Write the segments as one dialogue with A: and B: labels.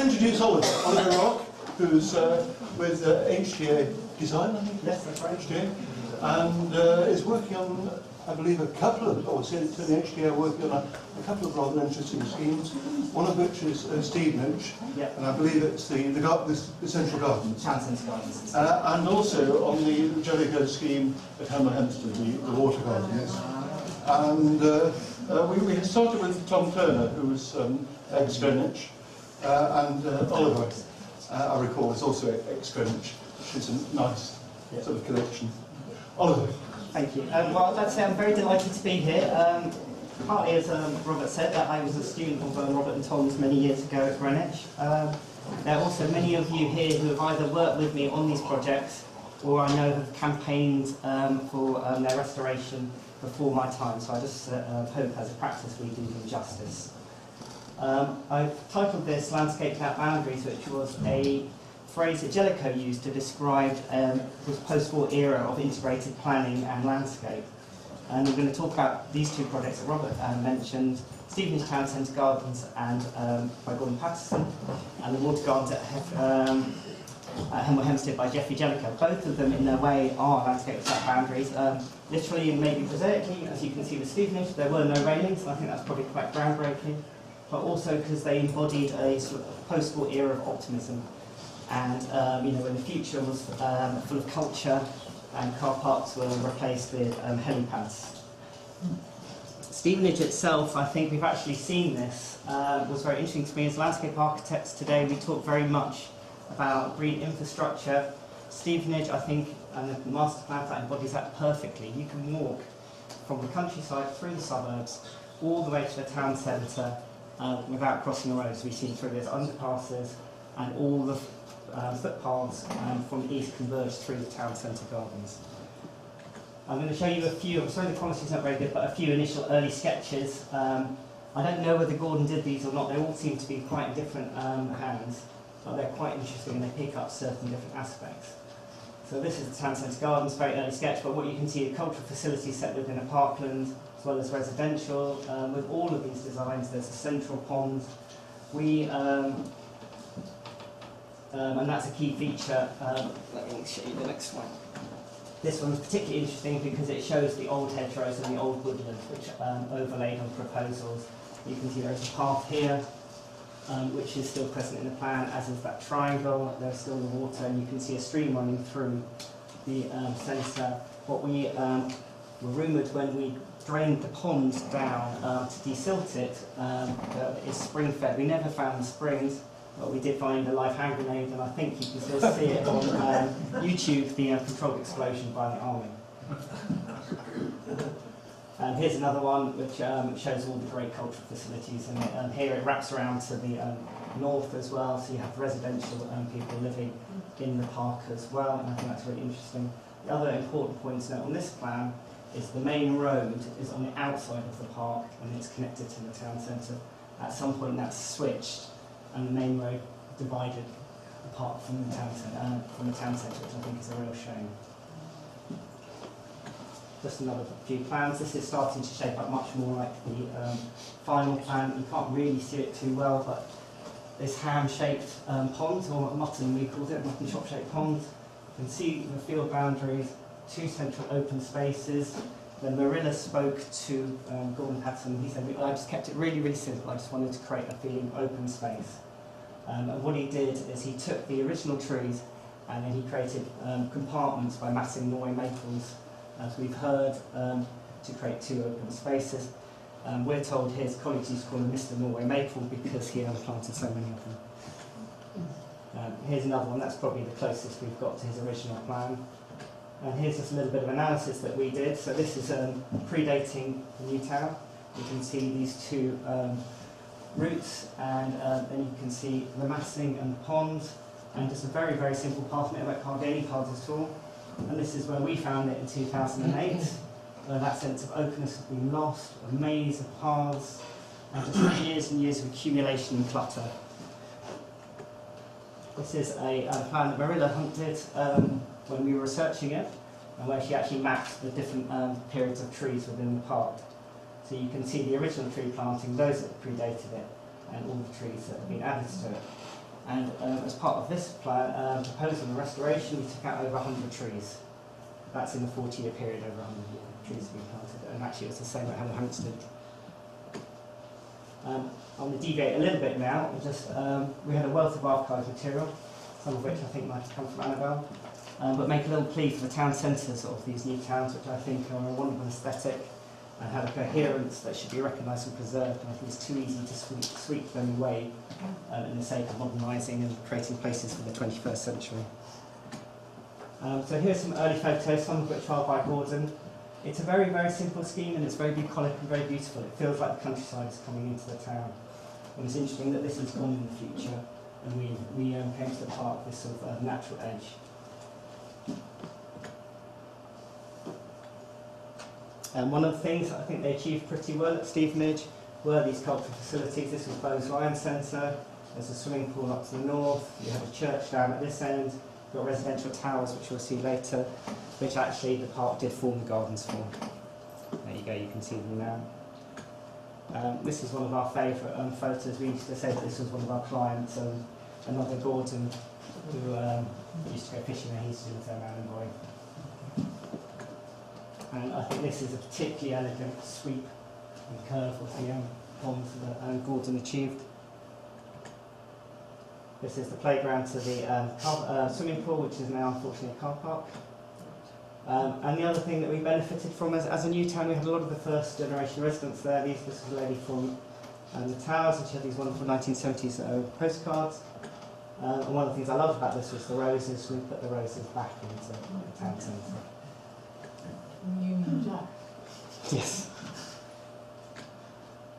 A: introduce Oliver Rock, who's with HDA Design, I think.
B: Yes, that's right.
A: HDA, and is working on, I believe, a couple of, or certainly HDA are working on a couple of rather interesting schemes. One of which is Stevenage,
B: Yep.
A: and I believe it's the Central Gardens.
B: Town Centre Gardens.
A: And also on the Jellicoe scheme at Hemel Hempstead, the water gardens. And we started with Tom Turner, who was ex-Greenwich, and Oliver, I recall, is also ex-Greenwich, which is a nice sort of connection. Oliver.
B: Thank you. Well, I'd say I'm very delighted to be here. Partly, as Robert said, that I was a student of Robert and Tom's many years ago at Greenwich. There are also many of you here who have either worked with me on these projects or I know have campaigned for their restoration before my time, so I just hope as a practice we do them justice. I've titled this Landscape Without Boundaries, which was a phrase that Jellicoe used to describe this post-war era of integrated planning and landscape. And we're going to talk about these two projects that Robert mentioned, Stevenage Town Centre Gardens and by Gould Patterson, and the Water Gardens at Hemel Hempstead by Geoffrey Jellicoe. Both of them, in their way, are landscape without boundaries. Literally and maybe prosaically, as you can see with Stevenage, there were no railings, and I think that's probably quite groundbreaking, but also because they embodied a sort of post-war era of optimism. And you know, when the future was full of culture and car parks were replaced with helipads. Stevenage itself, I think we've actually seen this, was very interesting to me as landscape architects today. We talk very much about green infrastructure. Stevenage, I think, and the master plan that embodies that perfectly. You can walk from the countryside through the suburbs all the way to the town centre without crossing the roads. We've seen through those underpasses and all the footpaths from the east converge through the town centre gardens. I'm going to show you a few, I'm sorry the quality's not very good, but a few initial early sketches. I don't know whether Gordon did these or not, they all seem to be quite different hands, but they're quite interesting and they pick up certain different aspects. So this is the town centre gardens, very early sketch, but what you can see are cultural facilities set within a parkland, as well as residential. With all of these designs, there's a central pond. And that's a key feature. Let me show you the next one. This one's particularly interesting because it shows the old hedgerows and the old woodland, which overlaid on proposals. You can see there's a path here, which is still present in the plan, as is that triangle. There's still the water, and you can see a stream running through the centre. What we were rumoured when we drained the pond down to desilt it is spring-fed. We never found the springs. But we did find a live hand grenade, and I think you can still see it on YouTube, the controlled explosion by the army. And here's another one which shows all the great cultural facilities, and here it wraps around to the north as well, so you have residential people living in the park as well, and I think that's really interesting. The other important point to note on this plan is the main road is on the outside of the park, and it's connected to the town centre. At some point that's switched, and the main road divided apart from the town centre, which I think is a real shame. Just another few plans. This is starting to shape up much more like the final plan. You can't really see it too well, but this ham-shaped pond, or mutton we called it, mutton chop-shaped pond. You can see the field boundaries, two central open spaces. Then Marilla spoke to Gould Patterson. He said, I just kept it really, really simple. I just wanted to create a feeling of open space. And what he did is he took the original trees and then he created compartments by massing Norway maples, as we've heard, to create two open spaces. We're told his colleagues used to call him Mr. Norway Maple because he planted so many of them. Here's another one. That's probably the closest we've got to his original plan. And here's just a little bit of analysis that we did. So this is predating the new town. You can see these two routes, and then you can see the massing and the pond, and just a very, very simple path network, can't get any paths at all. And this is where we found it in 2008, where that sense of openness has been lost, a maze of paths, and just years and years of accumulation and clutter. This is a plan that Marilla hunted when we were researching it, and where she actually mapped the different periods of trees within the park. So you can see the original tree planting, those that predated it, and all the trees that have been added to it. And as part of this plan, proposal and restoration, we took out over 100 trees. That's in the 40-year period, over 100 trees being planted, and actually it was the same at Hemel Hempstead. I'm going to deviate a little bit now. We had a wealth of archive material, some of which I think might have come from Annabelle, but make a little plea for the town centres of these new towns, which I think are a wonderful aesthetic and have a coherence that should be recognised and preserved. And I think it's too easy to sweep them away in the sake of modernising and creating places for the 21st century. So here's some early photos, some of which are by Gordon. It's a very, very simple scheme, and it's very bucolic and very beautiful. It feels like the countryside is coming into the town. And it's interesting that this is gone in the future, and we came to the park with sort of a natural edge. And one of the things I think they achieved pretty well at Stevenage were these cultural facilities. This was Bowes Lion Centre. There's a swimming pool up to the north. You have a church down at this end. You've got residential towers, which we'll see later, which actually the park did form the gardens for. There you go, you can see them now. This is one of our favourite photos. We used to say that this was one of our clients, another Gordon, who used to go fishing there. He used to do with their man and boy. And I think this is a particularly elegant sweep and curve of the ponds that Gordon achieved. This is the playground to the swimming pool, which is now unfortunately a car park. And the other thing that we benefited from as a new town, we had a lot of the first generation residents there. This was a lady from the Towers, and she had these wonderful 1970s postcards. And one of the things I loved about this was the roses. We put the roses back into the town centre.
C: Union Jack.
B: Yes.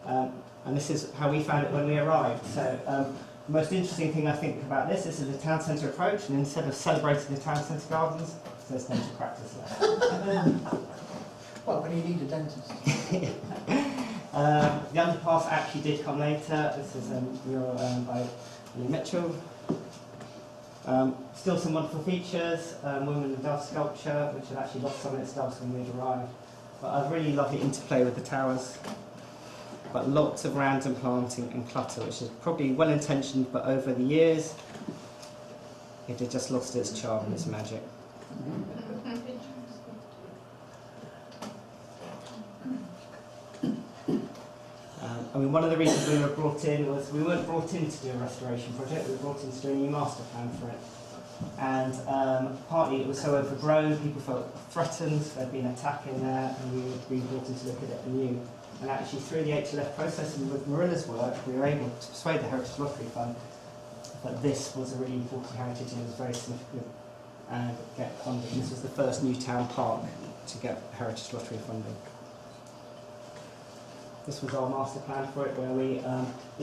B: And this is how we found it when we arrived. So the most interesting thing I think about this is the town centre approach, and instead of celebrating the town centre gardens, there's dental practice left.
C: Well, when you need a dentist.
B: The underpass actually did come later. This is a mural by Lee Mitchell. Still some wonderful features, woman and dove sculpture, which had actually lost some of its doves when we'd arrived. But a really lovely interplay with the towers. But lots of random planting and clutter, which is probably well-intentioned, but over the years, it had just lost its charm and its magic. I mean, one of the reasons we were brought in was we weren't brought in to do a restoration project, we were brought in to do a new master plan for it. And partly it was so overgrown, people felt threatened, there'd been an attack in there, and we were being brought in to look at it anew. And actually through the HLF process and with Marilla's work, we were able to persuade the Heritage Lottery Fund that this was a really important heritage and it was very significant and get funding. This was the first new town park to get Heritage Lottery funding. This was our master plan for it, where we,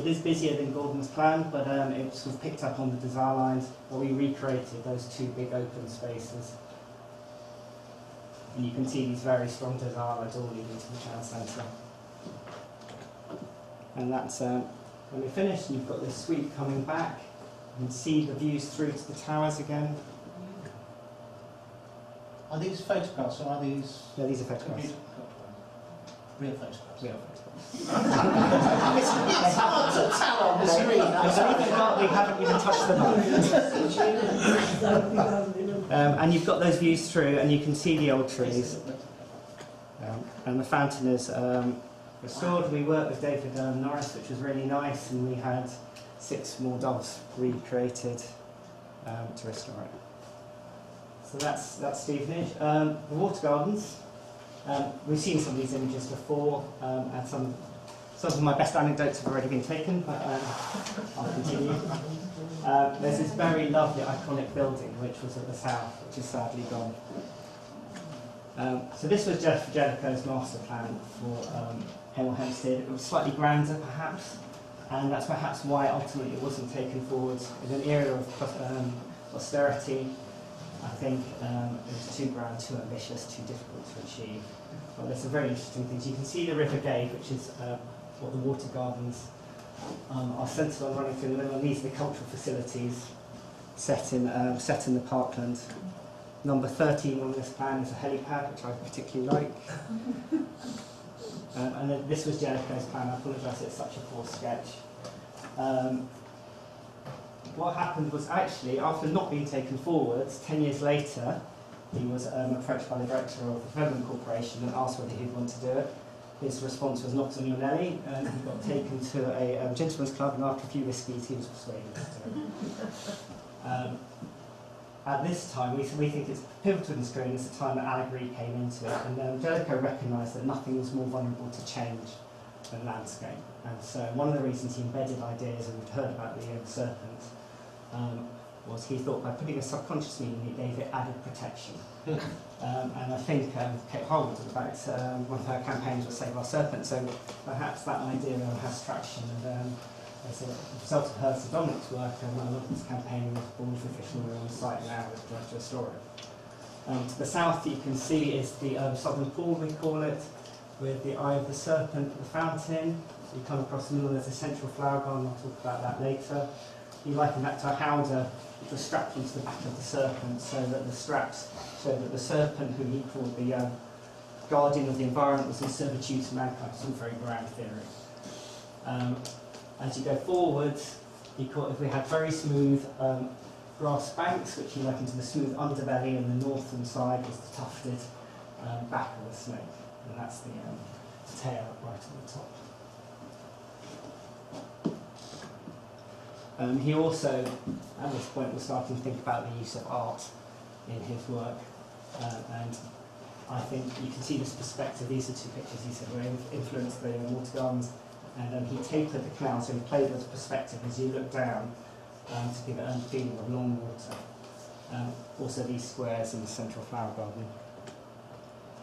B: it is busier than Gordon's plan, but it sort of picked up on the design lines, where we recreated those two big open spaces. And you can see these very strong design lines all leading to the town centre. And that's when we finished, and you've got this sweep coming back. You can see the views through to the towers again.
C: Are these photographs or are these...
B: No, these are photographs.
C: Real photographs?
B: Real photographs.
C: It's hard to tell on the screen.
B: We haven't even touched them. And you've got those views through, and you can see the old trees. And the fountain is restored. We worked with David Norris, which was really nice, and we had 6 more doves recreated to restore it. So that's Stevenage. The water gardens. We've seen some of these images before, and some of my best anecdotes have already been taken, but I'll continue. There's this very lovely, iconic building, which was at the south, which is sadly gone. So this was Jeff Jellicoe's master plan for Hemel Hempstead. It was slightly grander, perhaps, and that's perhaps why ultimately it wasn't taken forward. In an era of austerity, I think it was too grand, too ambitious, too difficult to achieve. But there's some very interesting things. You can see the River Gave, which is what the water gardens are centred on, running through the middle, and these are the cultural facilities set in the parkland. Number 13 on this plan is a helipad, which I particularly like. And then this was Jellicoe's plan. I apologise, it's such a poor sketch. what happened was actually, after not being taken forwards, 10 years later, he was approached by the director of the Development Corporation and asked whether he'd want to do it. His response was not on your Nelly, and he got taken to a gentleman's club, and after a few whiskies, he was persuaded to do it. At this time, we think it's pivotal in the screen, it's the time that allegory came into it, and Jellicoe recognised that nothing was more vulnerable to change than landscape. And so one of the reasons he embedded ideas, and we'd heard about the serpent, was he thought by putting a subconscious meaning, it gave it added protection. And I think Kate Harwood, in fact, one of her campaigns was Save Our Serpent, so perhaps that idea has traction. And as a result of her and Dominic's work, a lot of this campaign was born for fish, and we're on site now with to restore it. To the south, you can see is the southern pool, we call it, with the eye of the serpent, the fountain. So you come across the middle, there's a central flower garden, I'll talk about that later. He likened that to a howdah, which was strapped onto the back of the serpent, so that the straps show that the serpent, who he called the guardian of the environment, was in servitude to mankind. It's all very grand theory. As you go forward, if we had very smooth grass banks, which he likened to the smooth underbelly, and the northern side was the tufted back of the snake, and that's the tail right on the top. He also, at this point, was starting to think about the use of art in his work, and I think you can see this perspective. These are two pictures he said were influenced the water gardens, and he tapered the canal, so he played with perspective as you look down to give it a feeling of long water. Also these squares in the central flower garden.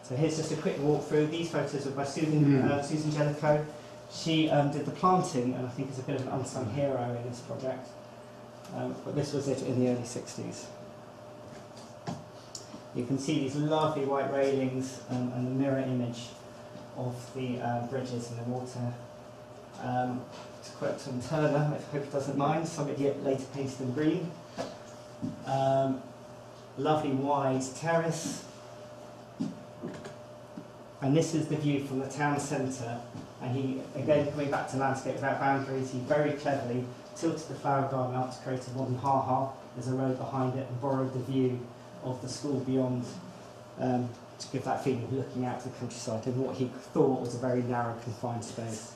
B: So here's just a quick walk through. These photos are by Susan Jellicoe. She did the planting, and I think is a bit of an unsung hero in this project. But this was it in the early 60s. You can see these lovely white railings and the mirror image of the bridges in the water. To quote Tom Turner, I hope he doesn't mind, somebody later painted them green. Lovely wide terrace. And this is the view from the town centre. And he, again, coming back to landscape without boundaries, he very cleverly tilted the flower garden up to create a modern ha-ha. There's a road behind it, and borrowed the view of the school beyond to give that feeling of looking out to the countryside in what he thought was a very narrow, confined space.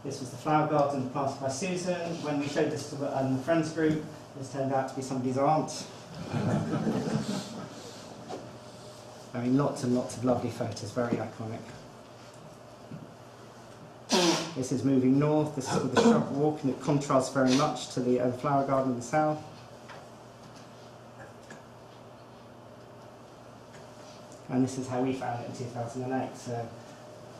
B: This was the flower garden planted by Susan. When we showed this to the friends group, this turned out to be somebody's aunt. I mean, lots and lots of lovely photos, very iconic. This is moving north, this is the shrub walk, and it contrasts very much to the flower garden in the south. And this is how we found it in 2008. So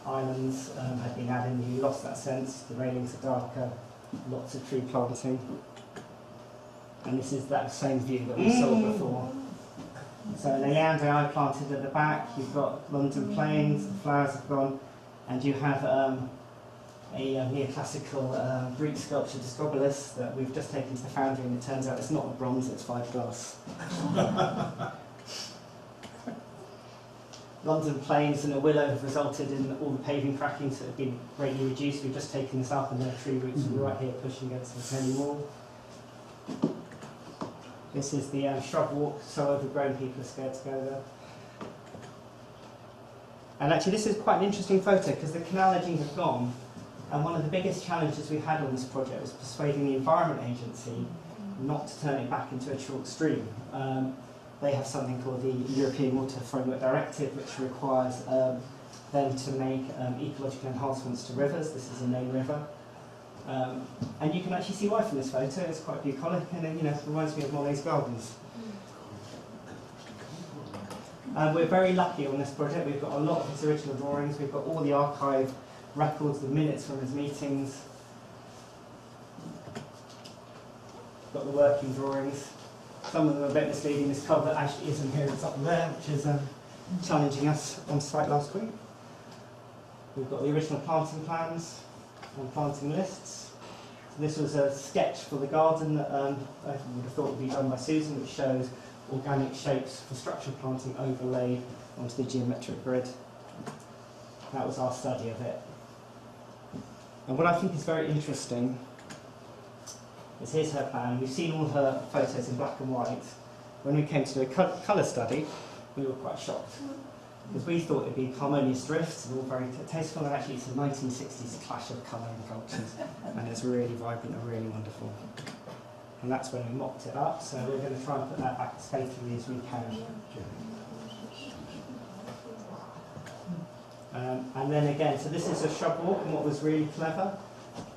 B: islands had been added, and you lost that sense. The railings are darker, lots of tree planting. And this is that same view that we saw before. So Elain Harwood planted at the back, you've got London Plains, the flowers have gone, and you have a neoclassical Greek sculpture, Discobolus, that we've just taken to the foundry, and it turns out it's not a bronze, it's 5 glass. London Plains and a willow have resulted in all the paving crackings that have been greatly reduced. We've just taken this up, and their tree roots are right here pushing against the retaining wall. This is the shrub walk, so overgrown people are scared to go there. And actually this is quite an interesting photo because the canal edging had gone, and one of the biggest challenges we had on this project was persuading the Environment Agency not to turn it back into a chalk stream. They have something called the European Water Framework Directive, which requires them to make ecological enhancements to rivers. This is a main river. And you can actually see why from this photo. It's quite bucolic, and it reminds me of Molly's Gardens. We're very lucky on this project. We've got a lot of his original drawings. We've got all the archive records, the minutes from his meetings. We've got the working drawings. Some of them are a bit misleading. This cover actually isn't here, it's up there, which is challenging us on site last week. We've got the original planting plans and planting lists. So this was a sketch for the garden that I would have thought would be done by Susan, which shows organic shapes for structural planting overlaid onto the geometric grid. That was our study of it. And what I think is very interesting is here's her plan. We've seen all her photos in black and white. When we came to do a colour study, we were quite shocked. Because we thought it'd be harmonious drifts and all very tasteful, and actually it's a 1960s clash of colour and cultures, and it's really vibrant and really wonderful. And that's when we mocked it up, so we're going to try and put that back as faithfully as we can. And then again, so this is a shrub walk, and what was really clever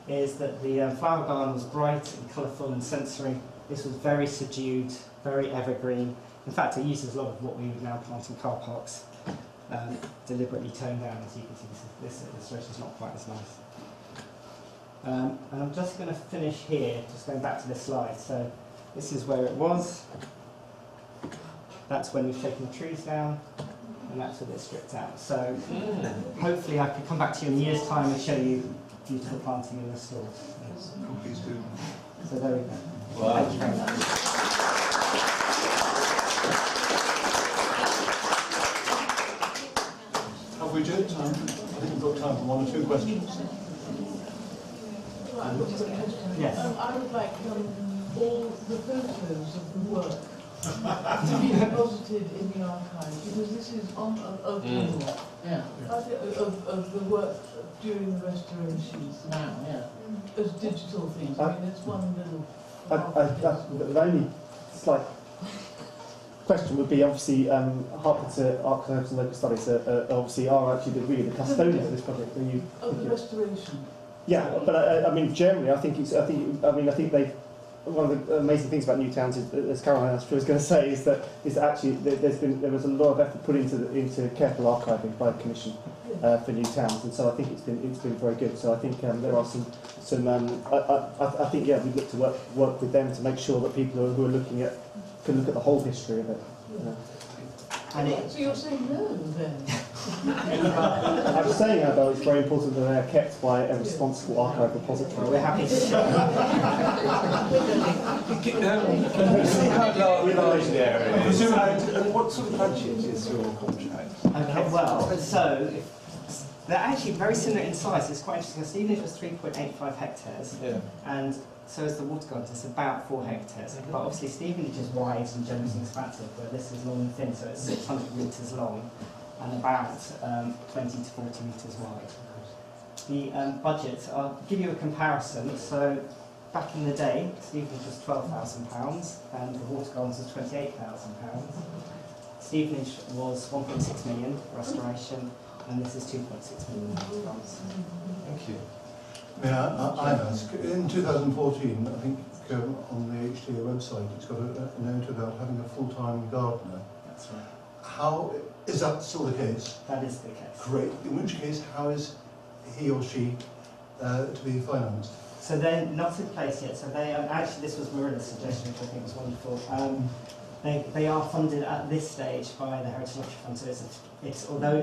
B: is that the flower garden was bright and colourful and sensory. This was very subdued, very evergreen. In fact, it uses a lot of what we would now plant in car parks, deliberately toned down. As you can see, this illustration is not quite as nice. And I'm just going to finish here, just going back to this slide. So this is where it was. That's when we've taken the trees down, and that's when it's stripped out. So hopefully I can come back to you in a year's time and show you beautiful planting and restored.
A: Please do.
B: So there we go.
D: Wow.
B: Thank you very much.
A: Have we got time? I think we've got time for one or two questions.
B: Yes.
E: I would like all the photos of the work to be deposited in the archive, because this is on of the work during the restorations now, as digital things. I mean, it's one little.
F: The only slight question would be, obviously, Hertfordshire Archives and Local Studies obviously are actually really the custodians of this project. Are you?
E: Of the restoration.
F: Yeah, but I mean, generally, I think they. One of the amazing things about new towns is, as Caroline was going to say, is actually there was a lot of effort put into careful archiving by the Commission for new towns, and so I think it's been very good. So I think there are some I think we look to work with them to make sure that people who are looking at can look at the whole history of it. You know.
E: So you're saying no, then?
F: I'm just saying, though, it's very important that they are kept by a responsible archive repository.
B: We're happy to show.
D: Can you see how large the area is?
G: And what sort of budget is your contract?
B: Okay, well, so they're actually very similar in size. It's quite interesting. Stevenage was 3.85 hectares, and so is the water garden. It's about 4 hectares. But obviously Stevenage is wide and generous and expansive, where this is long and thin, so it's 600 metres long and about 20 to 40 metres wide. The budget, I'll give you a comparison. So back in the day, Stevenage was £12,000 and the water gardens was £28,000. Stevenage was 1.6 million restoration, and this is 2.6 million water gardens.
D: Thank you.
A: May I ask, in 2014, I think on the HTA website, it's got a note about having a full-time gardener.
B: That's right.
A: How is that still the case?
B: That is the case.
A: Great. In which case, how is he or she to be financed?
B: So they're not in place yet. So they actually, this was Marilla's suggestion, which I think was wonderful. They are funded at this stage by the Heritage Lottery Fund. So although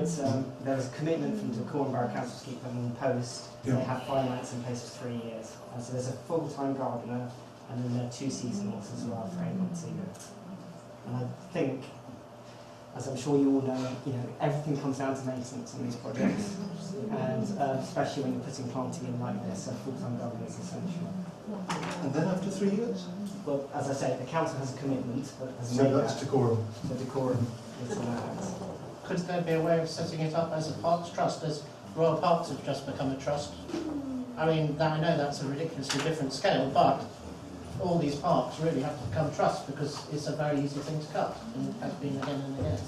B: there's a commitment from the Cornwall Borough Council to keep them on post. They have finance in place for 3 years. And so there's a full-time gardener, and then there are 2 seasonals as well for 8 months a year. And I think, as I'm sure you all know, everything comes down to maintenance on these projects, and especially when you're putting planting in like this, a full-time gardener is essential.
A: And then after 3 years?
B: Well, as I say, the council has a commitment, but has
A: So
B: made
A: that's
B: that
A: decorum.
B: the decorum is allowed.
C: Could there be a way of setting it up as a parks trust, as Royal Parks have just become a trust? I mean, I know that's a ridiculously different scale, but all these parks really have to become trusts because it's a very easy thing to cut, and it has been again and again.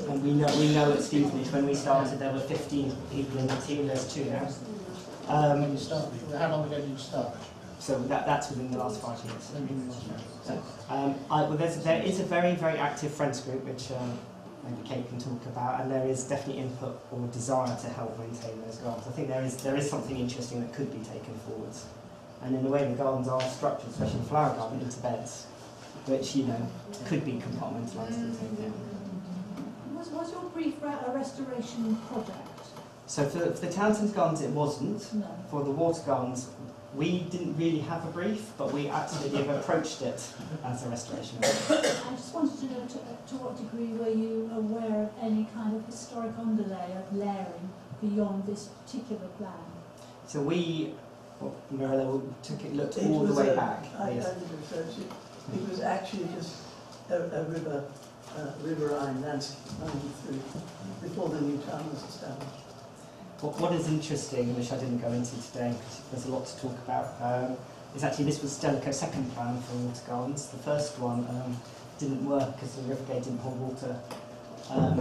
B: And we know at Stevenage, when we started, there were 15 people in the team, there's 2 now.
C: When you start, how long ago did you start?
B: So that's within the last 5 years. Well, there is a very, very active Friends group, which maybe Kate can talk about, and there is definitely input or desire to help maintain those gardens. I think there is something interesting that could be taken forwards. And in the way the gardens are structured, especially the flower garden, into beds, which, could be compartmentalised and taken down.
H: Was your brief a restoration project?
B: So for the Townsend's gardens it wasn't.
H: No.
B: For the water gardens we didn't really have a brief, but we absolutely have approached it as a restoration project.
H: I just wanted to know to what degree were you aware of any kind of historic underlay of layering beyond this particular plan?
B: So we Well, Mirella looked
I: It
B: all the
I: was
B: way
I: a-
B: back.
I: I
B: Yes.
I: did research it. It was actually just a riverine landscape running through before the new town was established.
B: What is interesting, which I didn't go into today because there's a lot to talk about, is actually this was Stellico's second plan for water gardens. The first one didn't work because the river gate didn't hold water,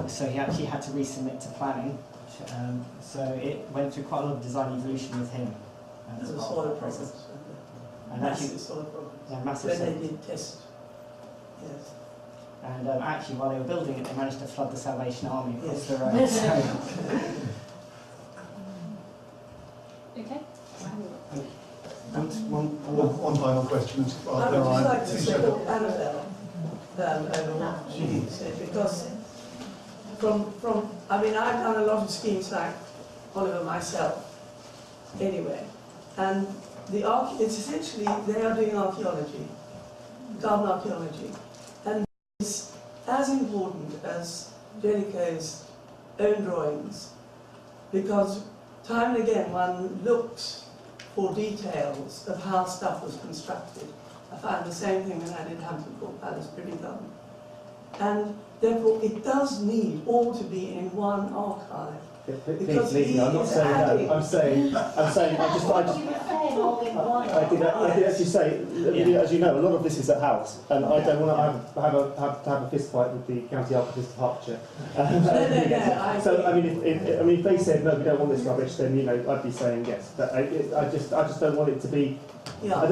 B: so he actually had to resubmit to planning. So it went through quite a lot of design evolution with him.
I: There
B: as
I: were
B: part of
I: soil
B: that
I: problems.
B: process. And actually,
I: Massive soil problems.
B: yeah, massive.
I: When
B: soil.
I: they did test. Yes.
B: And actually, while they were building it, they managed to flood the Salvation Army across
I: Yes.
B: the road. So,
H: Okay.
A: One final question.
I: I would just like to support Annabelle over what she said, because I mean, I've done a lot of schemes like Oliver myself, anyway, and it's essentially, they are doing archaeology, garden archaeology, and it's as important as Jellicoe's own drawings, because time and again one looks for details of how stuff was constructed. I found the same thing when I did Hampton Court Palace Privy Garden. And therefore it does need all to be in one archive.
F: Please, me. I'm not saying that. I'm saying, I did actually say, as you know, a lot of this is at house, and I don't want to have a fist fight with the County Archivist of Hertfordshire. So, I mean, if they said, no, we don't want this rubbish, then, you know, I'd be saying yes. But I just don't want it to be.
I: Yeah.
F: I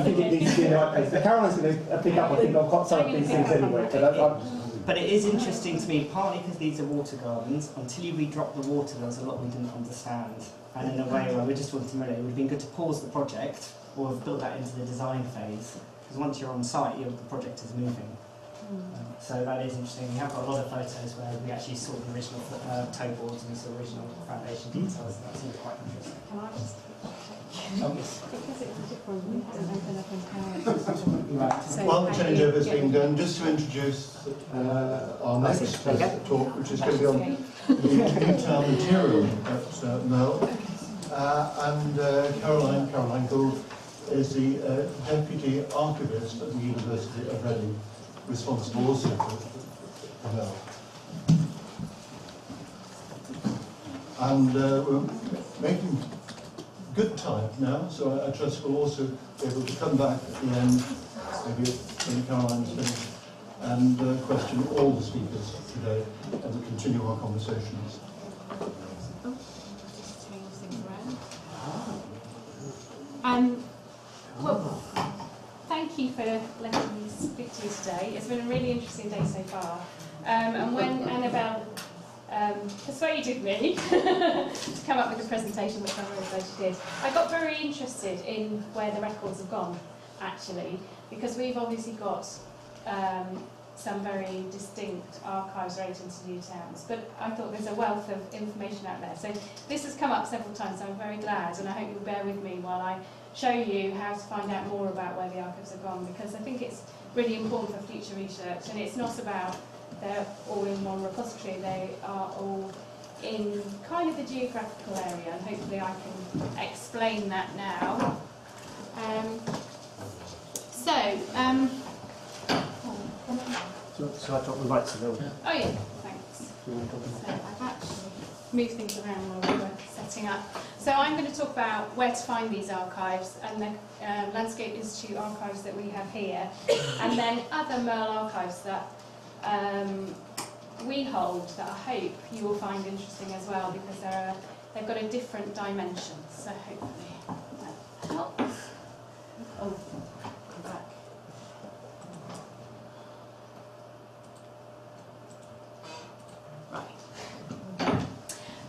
F: think it needs to be in the right place. Caroline's going to pick up, I think, on quite some of these things anyway.
B: but it is interesting to me, partly because these are water gardens. Until you redrop the water, there was a lot we didn't understand. And in a way where we just wanted to know, it would have been good to pause the project or have built that into the design phase. Because once you're on site, the project is moving. So that is interesting. We have got a lot of photos where we actually saw the original toe boards and we saw original foundation details, and that seemed quite interesting.
H: Can I just
B: Oh, yes.
H: because it's different, we have to open up in
B: Right.
H: So
A: While the
H: how do you
A: changeover is
H: get
A: being
H: rid-
A: done, just to introduce our next
B: Okay.
A: talk, which is going to be on the new town material at Merle. And Caroline Gould is the Deputy Archivist at the University of Reading, responsible also for Merle. And we're making good time now, so I trust we'll also be able to come back at the end, maybe when Caroline's finished, and question all the speakers today and we'll continue our conversations.
H: Just change things around. Well, thank you for letting me speak to you today. It's been a really interesting day so far. And when Annabelle persuaded me to come up with a presentation, which I'm really glad she did, I got very interested in where the records have gone, actually, because we've obviously got some very distinct archives relating to new towns, but I thought there's a wealth of information out there. So this has come up several times, so I'm very glad, and I hope you'll bear with me while I show you how to find out more about where the archives have gone, because I think it's really important for future research, and it's not about they're all in one repository, they are all in kind of the geographical area, and hopefully I can explain that now.
F: So I drop the lights a little.
H: Oh yeah, thanks. So I've actually moved things around while we were setting up. So I'm going to talk about where to find these archives and the Landscape Institute archives that we have here, and then other Merle archives that we hold that I hope you will find interesting as well, because they've got a different dimension. So hopefully that helps. Oh, come back. Right.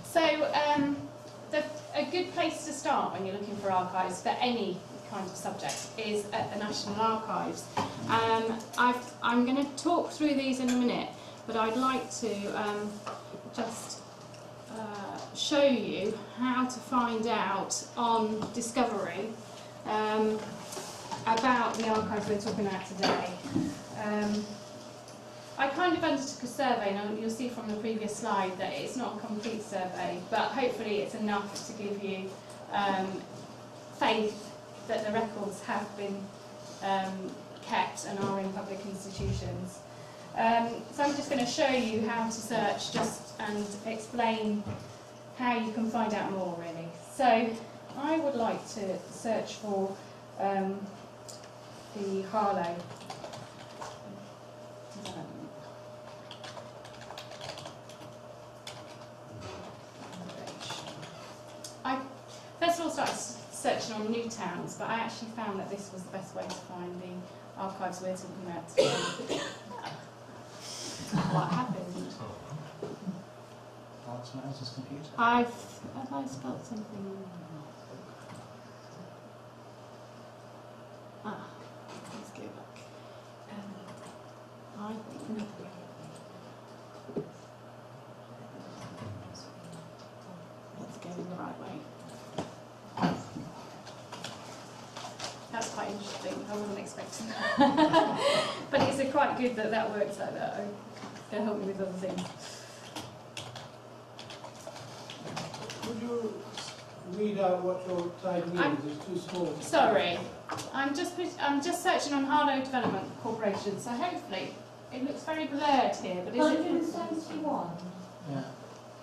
H: So a good place to start when you're looking for archives for any kind of subject is at the National Archives. I'm going to talk through these in a minute, but I'd like to just show you how to find out on Discovery about the archives we're talking about today. I kind of undertook a survey, and you'll see from the previous slide that it's not a complete survey, but hopefully it's enough to give you faith that the records have been kept and are in public institutions. So I'm just going to show you how to search and explain how you can find out more, really. So I would like to search for the Harlow. I first of all started searching on new towns, but I actually found that this was the best way to find the archives we're talking about today. What happened?
C: That's my husband's computer.
H: Have I spelled something? Let's go back. I think. Let's go in the right way. That's quite interesting. I wasn't expecting that. But it's quite good that that works like that. It'll help me with other things.
J: Would you read out what your tag means? It's too small.
H: Sorry, I'm just searching on Harlow Development Corporation. So hopefully it looks very blurred here. But is it
E: 171.
C: Yeah.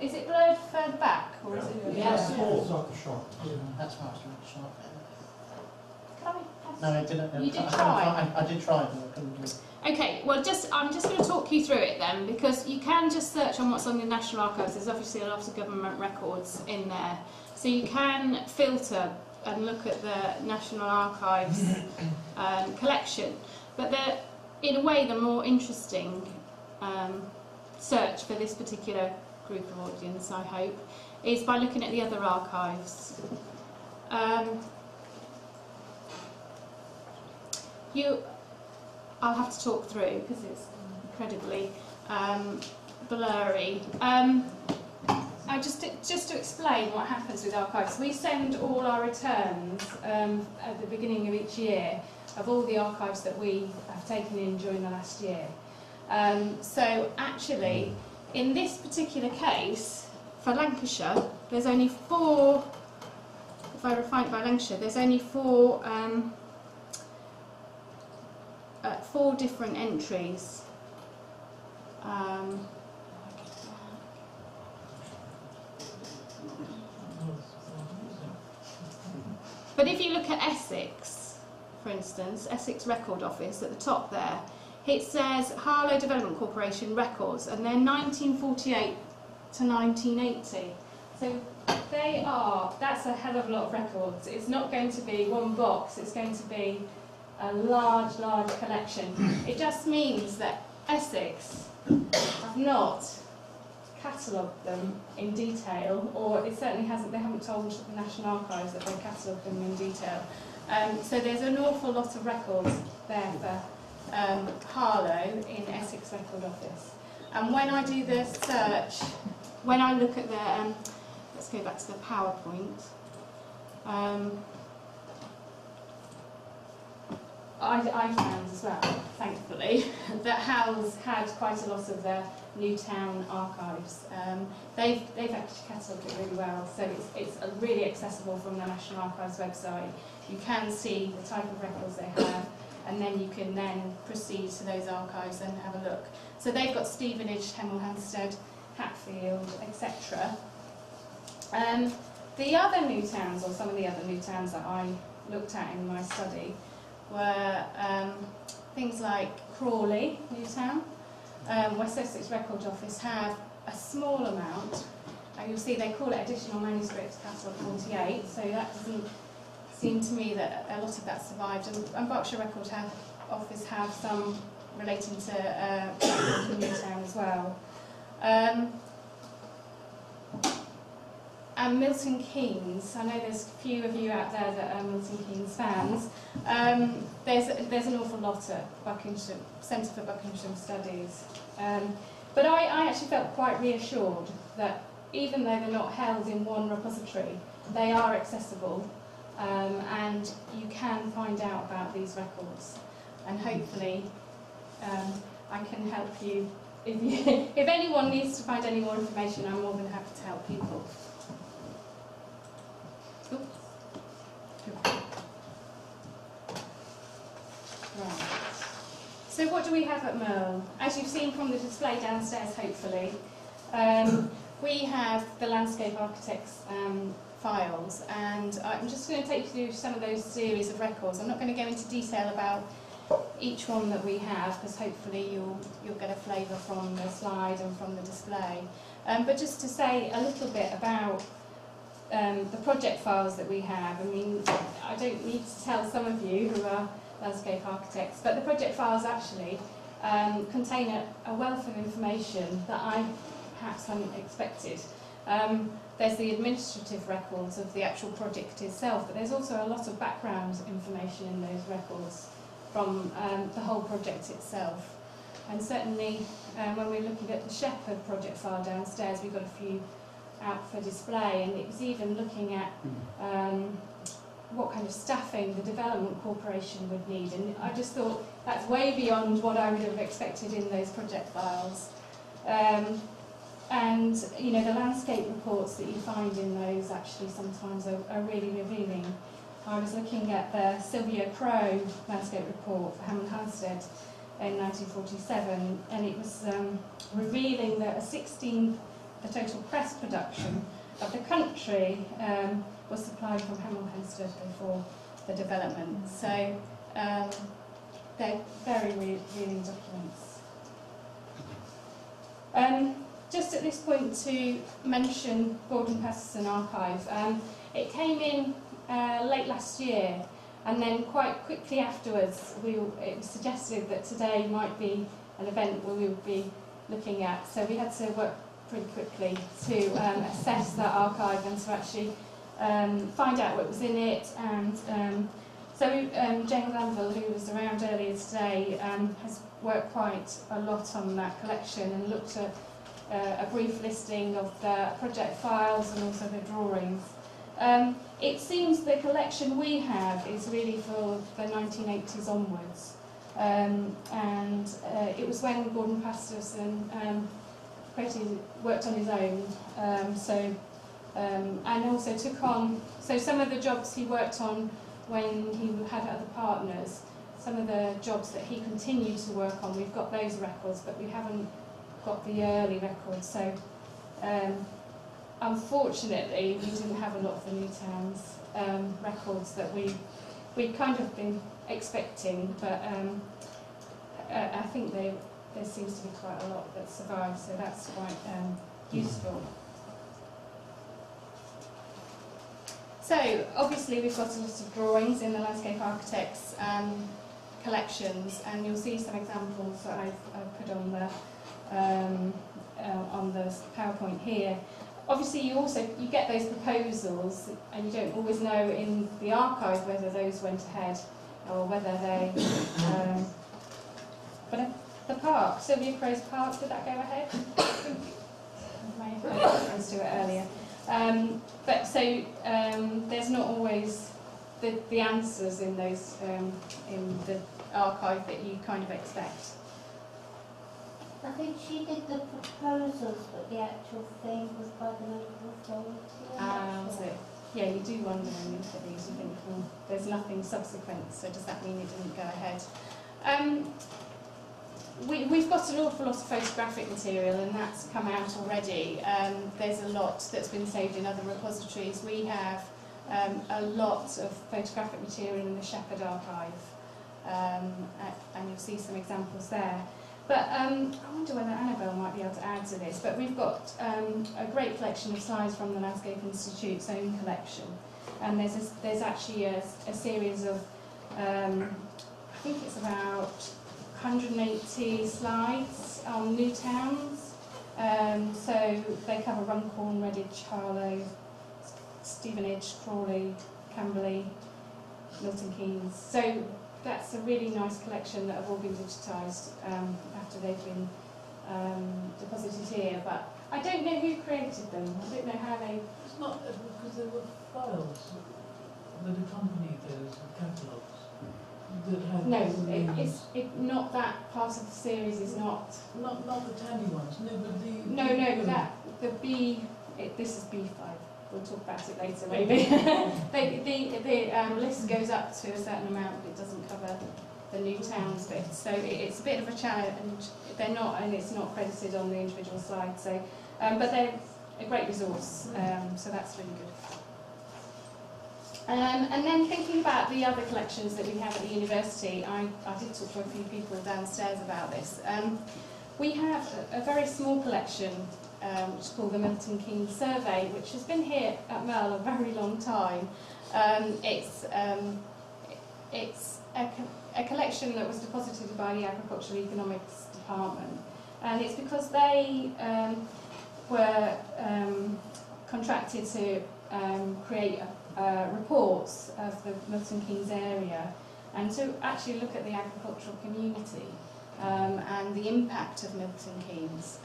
H: Is it blurred further back or is it?
J: Yeah, small. It's like a shop.
C: That's why I was really short.
H: Can
C: No, I didn't.
H: You did try?
C: I did try, but I couldn't do it.
H: Okay, well, I'm just going to talk you through it then, because you can just search on what's on the National Archives. There's obviously a lot of government records in there, so you can filter and look at the National Archives collection. But in a way, the more interesting search for this particular group of audience, I hope, is by looking at the other archives. I'll have to talk through because it's incredibly blurry. Just to explain what happens with archives, we send all our returns at the beginning of each year of all the archives that we have taken in during the last year. So actually, in this particular case, for Lancashire, there's only 4, if I refine it by Lancashire, there's only 4 different entries. But if you look at Essex, for instance, Essex Record Office at the top there, it says Harlow Development Corporation records, and they're 1948 to 1980. So that's a hell of a lot of records. It's not going to be one box, it's going to be a large collection. It just means that Essex have not catalogued them in detail, or it certainly hasn't. They haven't told the National Archives that they've catalogued them in detail. So there's an awful lot of records there for Harlow in Essex Record Office. And when I do the search, when I look at the, let's go back to the PowerPoint. I found as well, thankfully, that Howells had quite a lot of their Newtown archives. They've actually catalogued it really well, so it's really accessible from the National Archives website. You can see the type of records they have, and then you can then proceed to those archives and have a look. So they've got Stevenage, Hemel Hempstead, Hatfield, etc. The other new towns, or some of the other new towns that I looked at in my study, were things like Crawley, Newtown. West Essex Record Office have a small amount. You'll see they call it Additional Manuscripts Catalogue 48, so that doesn't seem to me that a lot of that survived. And Berkshire Record Office have some relating to Newtown as well. And Milton Keynes, I know there's a few of you out there that are Milton Keynes fans. There's an awful lot at Buckinghamshire, Centre for Buckinghamshire Studies. But I actually felt quite reassured that even though they're not held in one repository, they are accessible, and you can find out about these records. And hopefully I can help you. If anyone needs to find any more information, I'm more than happy to help people. Oops. Right. So what do we have at Merle? As you've seen from the display downstairs, hopefully, we have the landscape architects files, and I'm just going to take you through some of those series of records. I'm not going to go into detail about each one that we have, because hopefully you'll get a flavour from the slide and from the display. But just to say a little bit about the project files that we have. I mean, I don't need to tell some of you who are landscape architects, but the project files actually contain a wealth of information that I perhaps hadn't expected. There's the administrative records of the actual project itself, but there's also a lot of background information in those records from the whole project itself. And certainly when we're looking at the Shepherd project file downstairs, we've got a few out for display, and it was even looking at what kind of staffing the development corporation would need, and I just thought that's way beyond what I would have expected in those project files. And you know, the landscape reports that you find in those actually sometimes are really revealing. I was looking at the Sylvia Crow landscape report for Hammond Halstead in 1947, and it was revealing that the total press production of the country was supplied from Hammond Halstead before the development. So they're very revealing documents. Just at this point to mention Gould and Patterson Archive. It came in late last year, and then quite quickly afterwards it was suggested that today might be an event where we would be looking at. So we had to work pretty quickly to assess that archive and to actually find out what was in it. And so Jane Glanville, who was around earlier today, has worked quite a lot on that collection and looked at a brief listing of the project files and also the drawings. It seems the collection we have is really for the 1980s onwards, and it was when Gordon Patterson worked on his own, and also took on, so some of the jobs he worked on when he had other partners, some of the jobs that he continued to work on, we've got those records, but we haven't got the early records. So unfortunately we didn't have a lot of the Newtowns records that we'd kind of been expecting, but I think there seems to be quite a lot that survive, so that's quite useful. So obviously we've got a lot of drawings in the landscape architects collections, and you'll see some examples that I've put on the PowerPoint here. Obviously you get those proposals, and you don't always know in the archive whether those went ahead or whether they but the park, Sylvia Crow's park, did that go ahead? I may have had reference to it earlier. But so there's not always the answers in those in the archive that you kind of expect.
K: I think she did the proposals, but the actual thing was by the local authority.
H: So yeah, you do wonder when you look at these, you think, well, there's nothing subsequent, so does that mean it didn't go ahead? We've got an awful lot of photographic material, and that's come out already. There's a lot that's been saved in other repositories. We have a lot of photographic material in the Shepherd archive, and you'll see some examples there. But I wonder whether Annabelle might be able to add to this, but we've got a great collection of slides from the Landscape Institute's own collection, and there's actually a series of, I think it's about 180 slides on new towns. So they cover Runcorn, Redditch, Harlow, Stevenage, Crawley, Camberley, Milton Keynes. So that's a really nice collection that have all been digitised after they've been deposited here. But I don't know who created them. I don't know how they...
E: It's not because there were files that accompanied those catalogues.
H: No, it's not that part of the series is not...
E: Not the tiny ones, no, but the...
H: No, that, the B... this is B5. We'll talk about it later, maybe. The list goes up to a certain amount, but it doesn't cover the new towns bit. So it's a bit of a challenge. They're not, and it's not credited on the individual slide. So, but they're a great resource. So that's really good. And then thinking about the other collections that we have at the university, I did talk to a few people downstairs about this. We have a very small collection, which is called the Milton Keynes Survey, which has been here at Merle a very long time. It's a collection that was deposited by the Agricultural Economics Department, and it's because they were contracted to create reports of the Milton Keynes area and to actually look at the agricultural community and the impact of Milton Keynes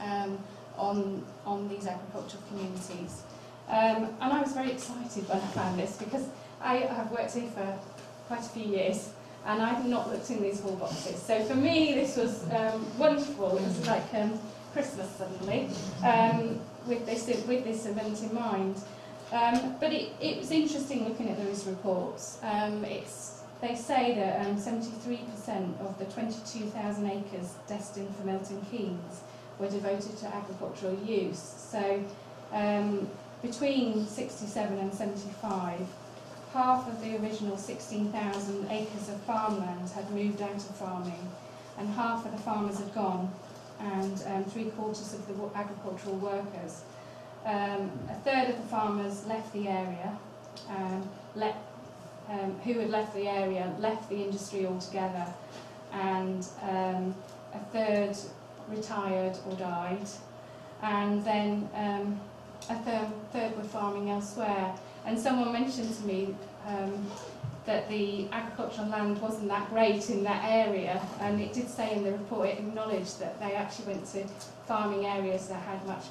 H: on these agricultural communities. And I was very excited when I found this because I have worked here for quite a few years and I've not looked in these 4 boxes. So for me this was wonderful. It was like Christmas suddenly with this event in mind. But it was interesting looking at those reports. They say that 73% of the 22,000 acres destined for Milton Keynes were devoted to agricultural use. So between 67 and 75, half of the original 16,000 acres of farmland had moved out of farming, and half of the farmers had gone, and 3/4 of the agricultural workers. A third of the farmers left the area, who had left the area left the industry altogether, and a third retired or died, and then a third were farming elsewhere. And someone mentioned to me that the agricultural land wasn't that great in that area, and it did say in the report, it acknowledged that they actually went to farming areas that had much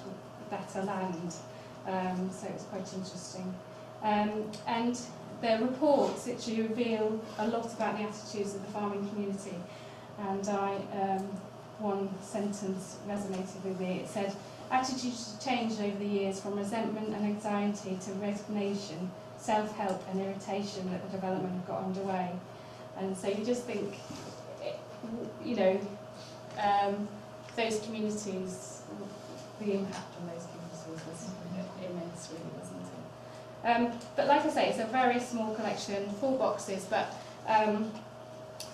H: better land, so it was quite interesting. And the reports actually reveal a lot about the attitudes of the farming community, and one sentence resonated with me. It said, "Attitudes have changed over the years from resentment and anxiety to resignation, self-help and irritation that the development had got underway." And so you just think, you know, those communities, the impact on those communities was immense, really, wasn't it? But like I say, it's a very small collection, 4 boxes, but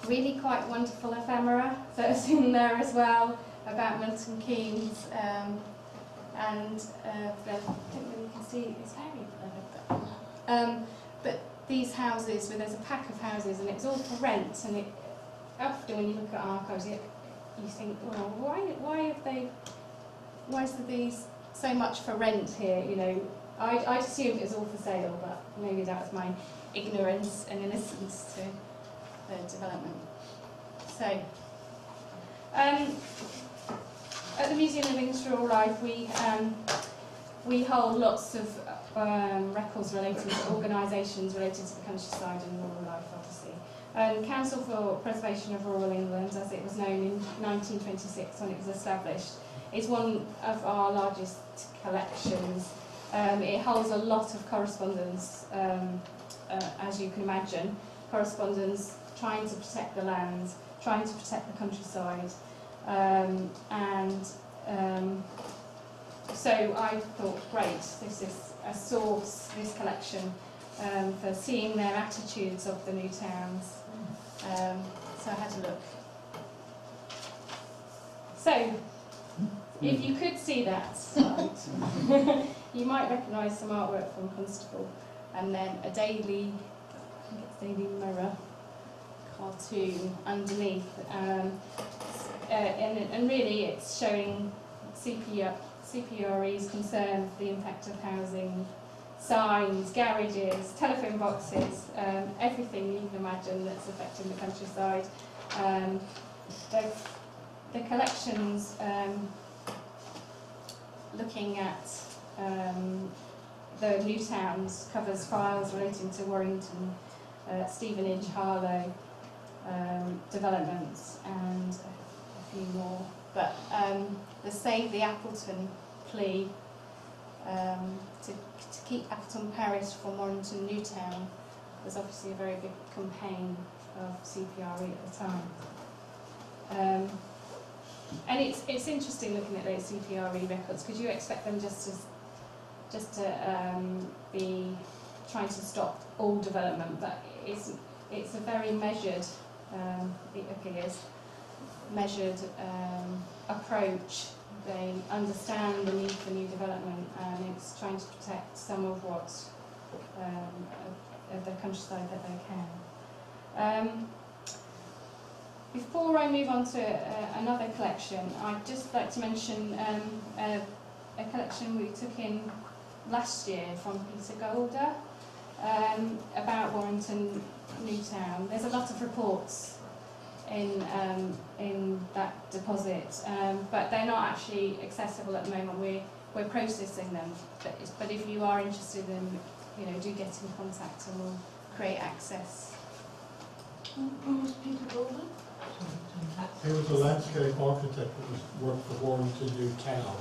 H: really quite wonderful ephemera that's in there as well about Milton Keynes. I don't know if you can see, it's very blurred. But these houses, where there's a pack of houses, and it's all for rent, and it, often when you look at archives, you think, well, why is there these so much for rent here? You know, I assumed it was all for sale, but maybe that was my ignorance and innocence to the development. So, at the Museum of Living Rural Life, we hold lots of records relating to organisations related to the countryside and rural life, obviously. Council for Preservation of Rural England, as it was known in 1926 when it was established, is one of our largest collections. It holds a lot of correspondence, as you can imagine, correspondence trying to protect the land, trying to protect the countryside, so I thought, great, this is a source, this collection, for seeing their attitudes of the new towns. So I had to look. So, if you could see that slide, you might recognise some artwork from Constable, and then a Daily Mirror cartoon underneath, and really it's showing CPRE's concern for the impact of housing, signs, garages, telephone boxes, everything you can imagine that's affecting the countryside. The collections looking at the new towns covers files relating to Warrington, Stevenage, Harlow developments, and a few more. But the Save the Appleton plea to keep Appleton Parish from Warrington Newtown was obviously a very big campaign of CPRE at the time. And it's interesting looking at those CPRE records, because you expect them just to be trying to stop all development, but it's a very measured, it appears, measured approach. They understand the need for new development, and it's trying to protect some of what of the countryside that they can. Before I move on to another collection, I'd just like to mention a collection we took in last year from Peter Gould about Warrington Newtown. There's a lot of reports in that deposit, but they're not actually accessible at the moment. We're processing them, but if you are interested in, do get in contact and we'll create access.
E: Who was Peter Gould?
L: He was a landscape architect that worked for Warrington Newtown.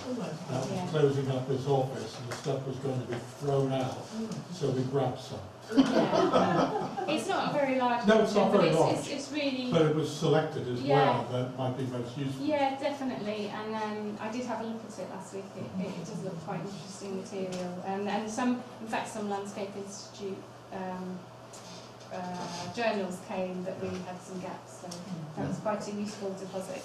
L: That was closing up his office, and the stuff was going to be thrown out, so we grabbed some.
H: Yeah. It's not a very large.
L: No, it's not very large.
H: It's really.
L: But it was selected as well. That might be most useful.
H: Yeah, definitely. And I did have a look at it last week. It does look quite interesting material. And some, in fact, some Landscape Institute journals came that we had some gaps. So that was quite a useful deposit.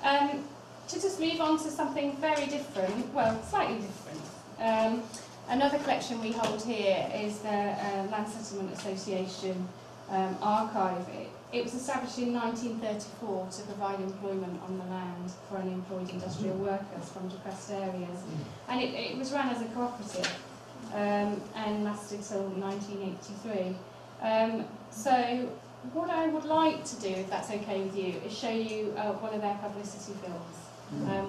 H: To just move on to something very different, well, slightly different. Another collection we hold here is the Land Settlement Association archive. It was established in 1934 to provide employment on the land for unemployed industrial workers from depressed areas. And it was run as a cooperative and lasted till 1983. So what I would like to do, if that's okay with you, is show you one of their publicity films,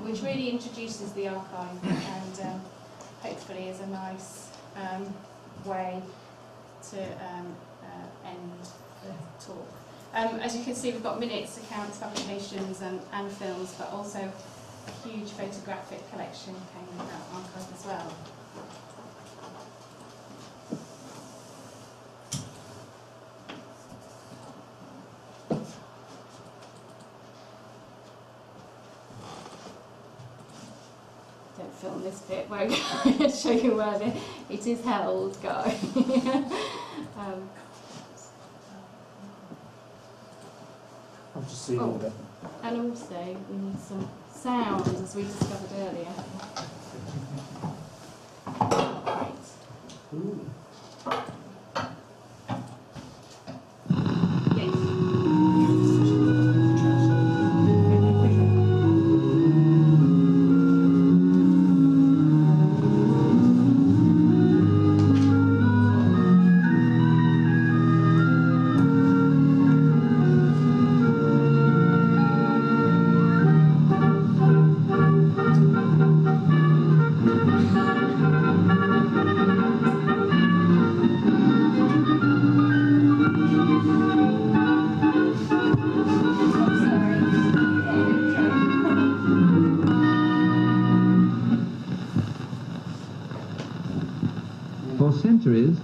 H: which really introduces the archive and hopefully is a nice way to end the talk. As you can see, we've got minutes, accounts, publications and films, but also a huge photographic collection came with that archive as well. Don't film this bit, where I'm going to show you where it is held, guys.
F: I've just seen all that.
H: And also, we need some sound, as we discovered earlier. Right.
F: Ooh.
M: For centuries,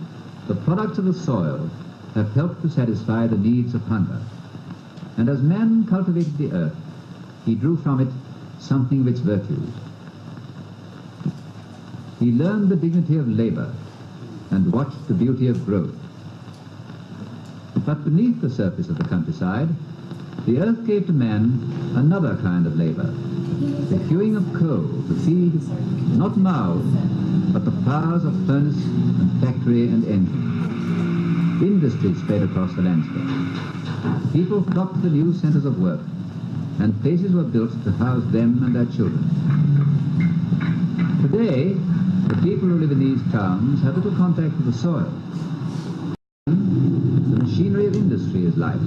M: the products of the soil have helped to satisfy the needs of hunger. And as man cultivated the earth, he drew from it something of its virtues. He learned the dignity of labor and watched the beauty of growth. But beneath the surface of the countryside, the earth gave to man another kind of labor, the hewing of coal to feed not mouths, but the powers of furnace and factory and engine. Industry spread across the landscape. People flocked to the new centers of work, and places were built to house them and their children. Today, the people who live in these towns have little contact with the soil. The machinery of industry is life.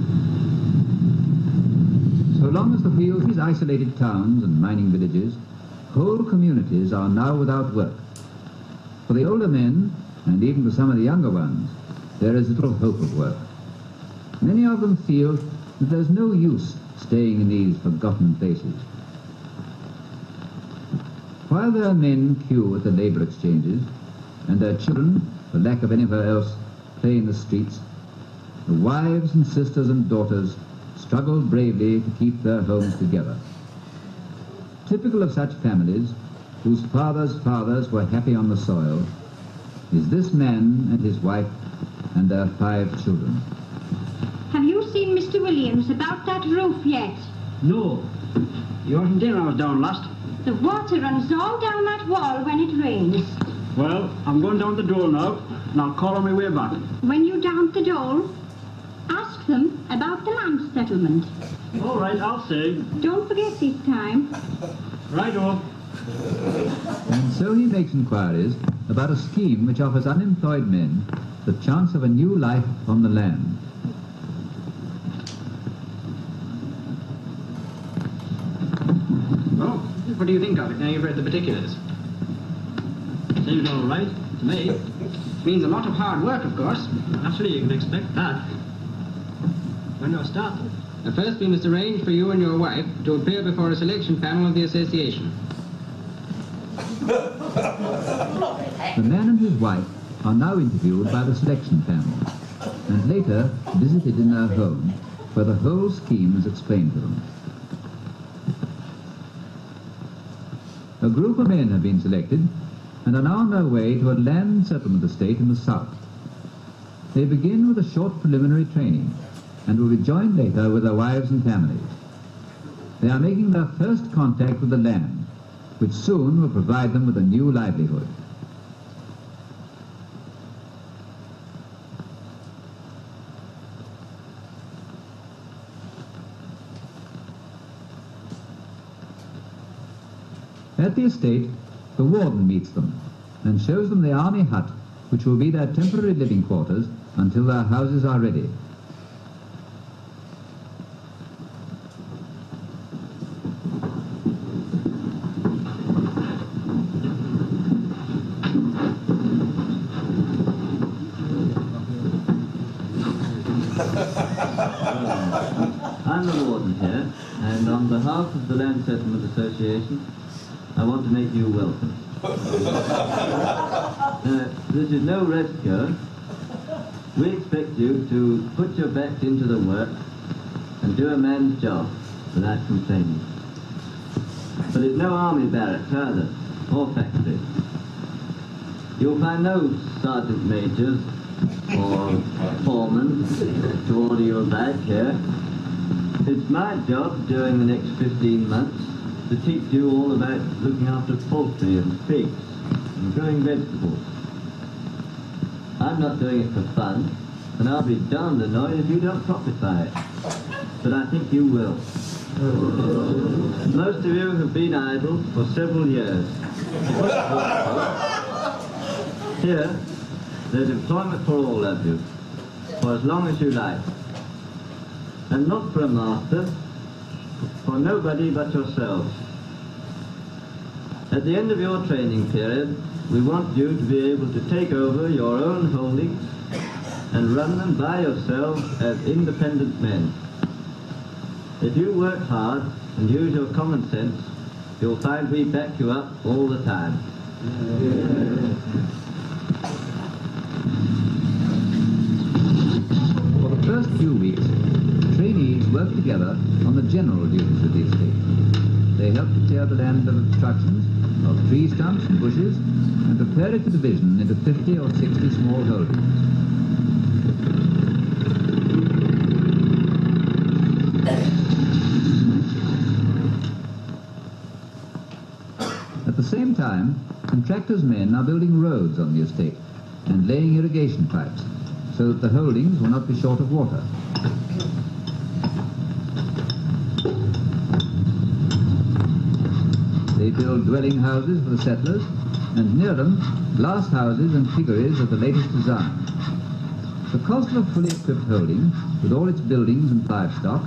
M: So long as the wheels of these isolated towns and mining villages, whole communities are now without work. For the older men, and even for some of the younger ones, there is little hope of work. Many of them feel that there's no use staying in these forgotten places. While their men queue at the labour exchanges, and their children, for lack of anywhere else, play in the streets, the wives and sisters and daughters struggled bravely to keep their homes together. Typical of such families, whose fathers' fathers were happy on the soil, is this man and his wife and their 5 children.
N: Have you seen Mr. Williams about that roof yet?
O: No. You wasn't there when I was down last.
N: The water runs all down that wall when it rains.
O: Well, I'm going down the door now, and I'll call on my way back.
N: When you down the door, ask them about the land settlement.
O: All right, I'll say.
N: Don't forget this time.
O: Right-o.
M: And so he makes inquiries about a scheme which offers unemployed men the chance of a new life on the land.
O: Well, what do you think of it now you've read the particulars? Seems all right to me. Means a lot of hard work, of course. Naturally, you can expect that. When do I start? First, we must arrange for you and your wife to appear before a selection panel of the association.
M: The man and his wife are now interviewed by the selection panel, and later visited in their home, where the whole scheme is explained to them. A group of men have been selected and are now on their way to a land settlement estate in the south. They begin with a short preliminary training and will be joined later with their wives and families. They are making their first contact with the land, which soon will provide them with a new livelihood. At the estate, the warden meets them and shows them the army hut, which will be their temporary living quarters until their houses are ready.
P: I'm the warden here, and on behalf of the Land Settlement Association, I want to make you welcome. This is no rest cure. We expect you to put your backs into the work and do a man's job without complaining. But it's no army barracks either, or factory. You'll find no sergeant majors or foremen to order your back here. It's my job during the next 15 months to teach you all about looking after poultry and pigs and growing vegetables. I'm not doing it for fun, and I'll be darned annoyed if you don't profit by it. But I think you will. Most of you have been idle for several years. Here, there's employment for all of you, for as long as you like. And not for a master, for nobody but yourselves. At the end of your training period, we want you to be able to take over your own holdings and run them by yourselves as independent men. If you work hard and use your common sense, you'll find we back you up all the time.
M: For the first few weeks, trainees work together on the general duties of the estate. They help to clear the land of obstructions, of tree stumps and bushes, and prepare it for division into 50 or 60 small holdings. At the same time, contractors' men are building roads on the estate and laying irrigation pipes so that the holdings will not be short of water. They build dwelling houses for the settlers, and near them, glass houses and piggeries of the latest design. The cost of a fully equipped holding, with all its buildings and livestock,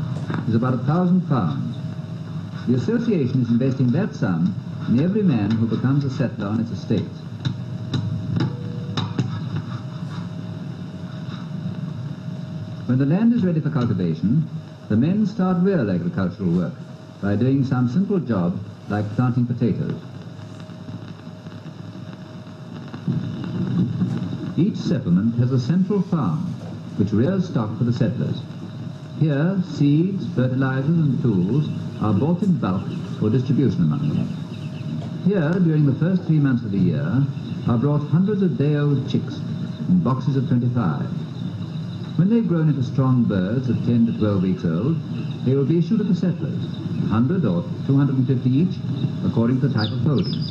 M: is about £1,000. The association is investing that sum in every man who becomes a settler on its estate. When the land is ready for cultivation, the men start real agricultural work by doing some simple job like planting potatoes. Each settlement has a central farm which rears stock for the settlers. Here, seeds, fertilizers and tools are bought in bulk for distribution among them. Here, during the first 3 months of the year, are brought hundreds of day-old chicks in boxes of 25. When they've grown into strong birds of 10 to 12 weeks old, they will be issued to the settlers, 100 or 250 each, according to the type of folding.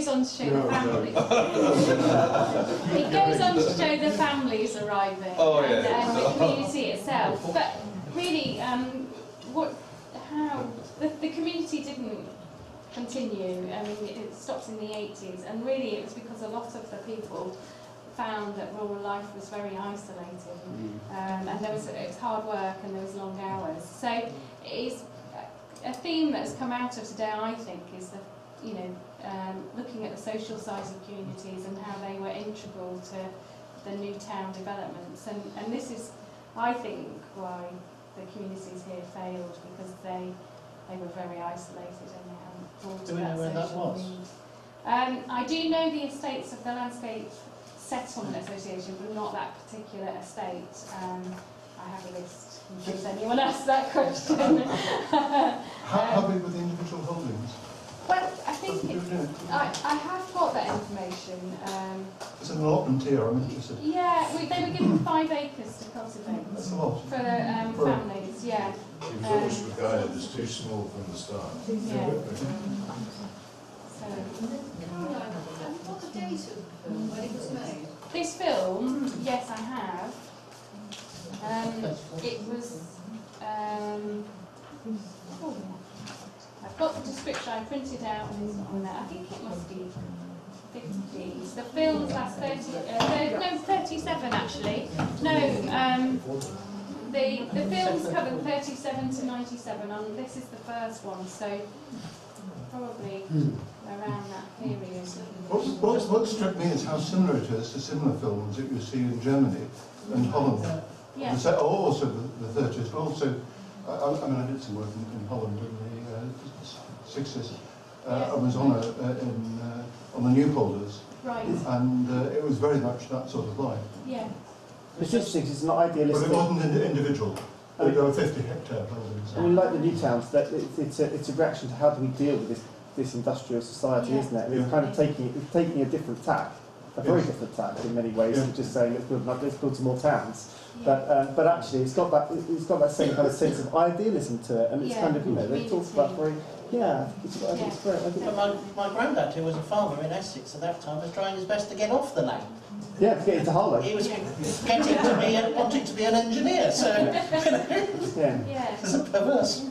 H: On to show the families. It goes on to show the families arriving and the community itself. But really, the community didn't continue. I mean, it stopped in the 80s, and really it was because a lot of the people found that rural life was very isolated, and it was hard work and there was long hours. So it is a theme that has come out of today, I think, is the looking at the social sides of communities and how they were integral to the new town developments. And this is, I think, why the communities here failed, because they were very isolated and they hadn't thought
C: Do we know where that was?
H: I do know the estates of the Landscape Settlement Association, but not that particular estate. I have a list in case anyone asks that question.
A: How big were the individual holdings?
H: Well, I think I have got that information.
A: There's an allotment here, I'm interested.
H: Yeah, they were given 5 acres to cultivate.
A: That's a lot.
H: For families, yeah.
D: It was always regarded as too small from the start.
H: Yeah.
E: Caroline, have you got the date of the film, when it was made?
H: This film, yes, I have. It was. I've got the description I printed out and it's not on there. I think it must be 50s. The films last 37 actually. No, the films cover 37 to 97, and this is the first one, so probably around that period.
A: What struck me is how similar it is to similar films that you see in Germany and Holland.
H: Yeah.
A: Also the 30s, but also, I mean, I did some work in Holland in the 60s. I was on the new polders,
H: right.
A: And it was very much that sort of life.
H: Yeah.
F: It's interesting, it's not idealistic.
A: But it wasn't individual. There were 50-hectare buildings.
F: I mean, like the new towns, that it's a reaction to how do we deal with this industrial society, isn't it? And it's kind of taking a different tack, a very different tack in many ways, than just saying let's build some more towns. But actually, it's got that same kind of sense of idealism to it, and it's kind of they talk about very I think it's great. I think
C: my granddad, who was a farmer in Essex at that time, was trying his best to get off the land.
F: Yeah, to get into Harlow.
C: He was getting to be and wanting to be an engineer, so it's a perverse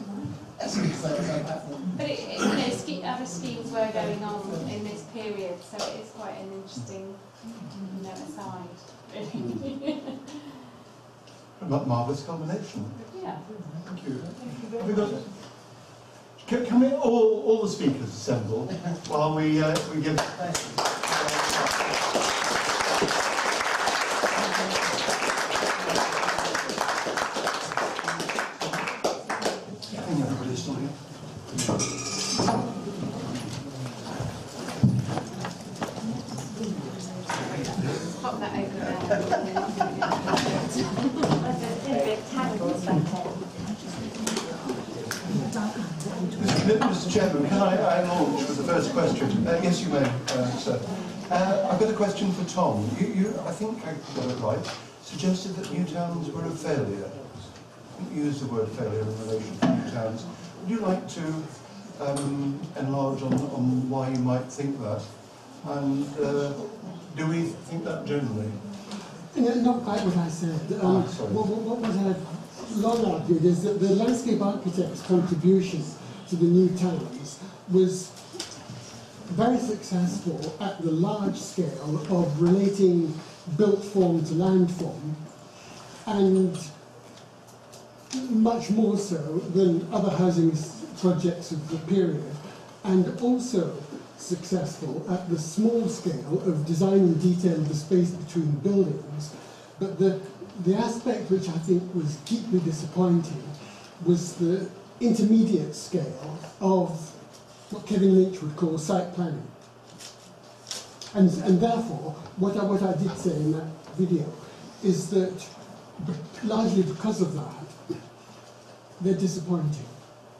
C: essence that was happening.
H: But other schemes were going on in this period, so it is quite an interesting aside.
A: Marvellous combination.
H: Yeah.
A: Thank you. Have we got? Can we all the speakers assemble while we give? I think everybody's still here.
H: Pop that over there.
A: Mr. Chairman, can I launch with the first question? Yes, you may, sir. I've got a question for Tom. You I think I got it right, suggested that new towns were a failure. You used the word failure in relation to new towns. Would you like to enlarge on why you might think that? And do we think that generally?
Q: Not quite what I said. What I long argued is that the landscape architect's contribution to the new towns was very successful at the large scale of relating built form to land form, and much more so than other housing projects of the period, and also successful at the small scale of design and detail of the space between buildings. But the aspect which I think was deeply disappointing was the intermediate scale of what Kevin Lynch would call site planning. And therefore, what I did say in that video is that largely because of that, they're disappointing.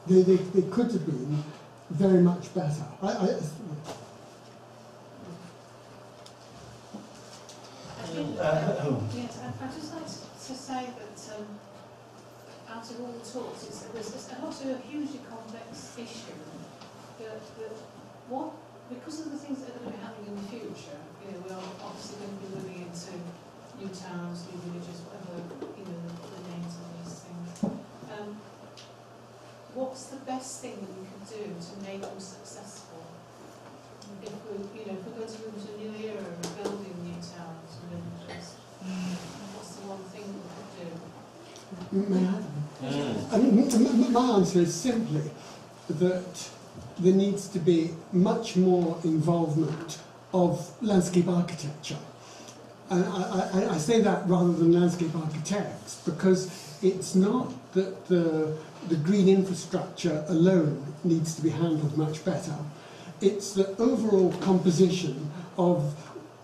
Q: They could have been very much better.
R: Yes, I'd just like to say that out of all the talks, there's a lot of a hugely complex issue. That what, because of the things that are going to be happening in the future, we are obviously going to be moving into new towns, new villages, whatever the names of these things. What's the best thing that we can do to make them successful? If we're going to move into a new era of building new towns and villages, what's the one thing that we could do?
Q: I mean, my answer is simply that there needs to be much more involvement of landscape architecture. And I say that rather than landscape architects, because it's not that the green infrastructure alone needs to be handled much better. It's the overall composition of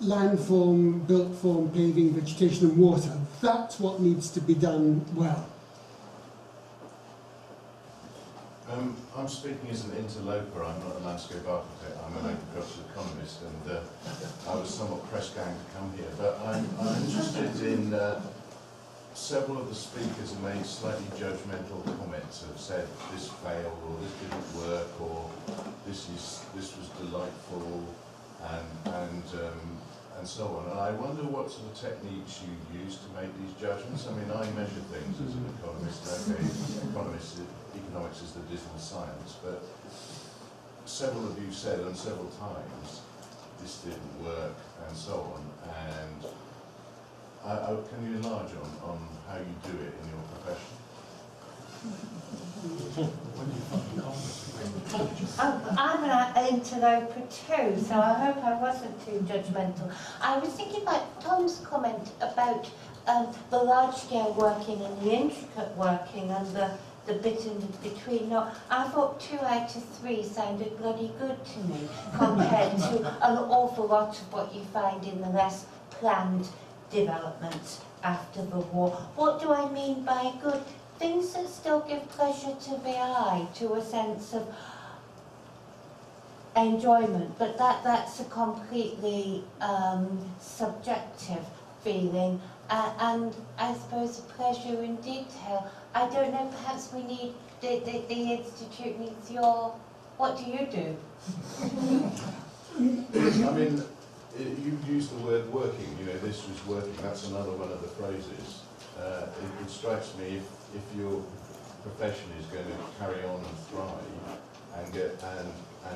Q: landform, built form, paving, vegetation and water. That's what needs to be done well.
S: I'm speaking as an interloper. I'm not a landscape architect. I'm an agricultural economist, and I was somewhat press-gang to come here. But I'm interested in several of the speakers have made slightly judgmental comments. Have said this failed, or this didn't work, or this was delightful, and so on. And I wonder what sort of techniques you use to make these judgments. I mean, I measure things as an economist. Okay, economics is the dismal science, but several of you said on several times this didn't work and so on. And can you enlarge on how you do it in your profession?
T: I'm an interloper too, so I hope I wasn't too judgmental. I was thinking about Tom's comment about the large-scale working and the intricate working and the bit in between. No, I thought 2 out of 3 sounded bloody good to me compared to an awful lot of what you find in the less planned developments after the war. What do I mean by good? Things that still give pleasure to the eye, to a sense of enjoyment, but that's a completely subjective feeling, and I suppose pleasure in detail. I don't know, perhaps we need, the Institute needs your, what do you do?
S: I mean, you used the word working, this was working, that's another one of the phrases. It strikes me if your profession is going to carry on and thrive and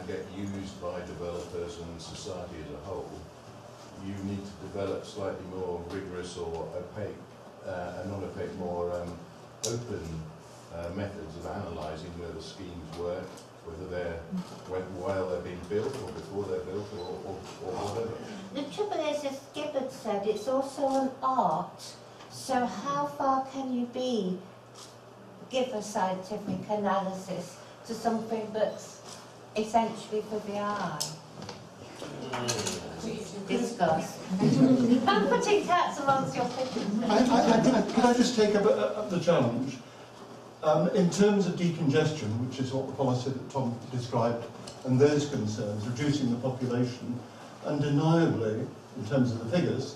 S: get used by developers and society as a whole, you need to develop slightly more rigorous or opaque, non-opaque, more open methods of analysing where the schemes work, whether they're while they're being built or before they're built or whatever.
T: The trouble is, as Gibbard said, it's also an art. So how far can you give a scientific analysis to something that's essentially for the eye? Discuss. I'm putting cats amongst your pigeons.
A: Can I just take up the challenge? In terms of decongestion, which is what the policy that Tom described, and those concerns, reducing the population, undeniably, in terms of the figures,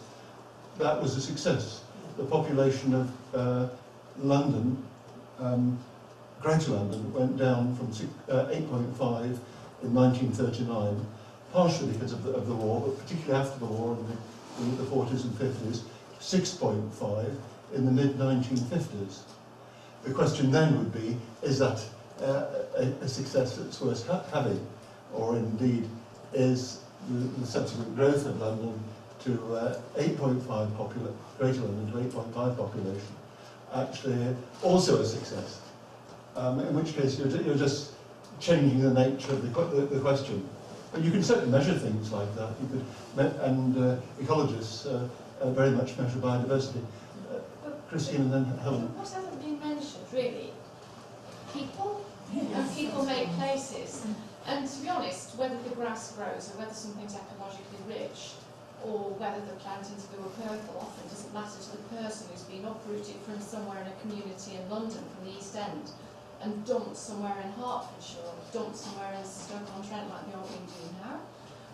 A: that was a success. The population of London, Greater London, went down from 8.5 in 1939, partially because of the war, but particularly after the war in the 40s and 50s, 6.5 in the mid-1950s. The question then would be, is that a success that's worth having? Or indeed, is the subsequent growth of London to 8.5 Greater London to 8.5 population actually also a success? In which case you're just changing the nature of the question. But you can certainly measure things like that. You could, and ecologists very much measure biodiversity. Christine and then Helen.
R: What hasn't been mentioned, really? People, and people make places. And to be honest, whether the grass grows or whether something's ecologically rich or whether the plant into the purple often doesn't matter to the person who's been uprooted from somewhere in a community in London, from the East End, and dumped somewhere in Hertfordshire or dumped somewhere in Stoke-on-Trent like they are being doing now.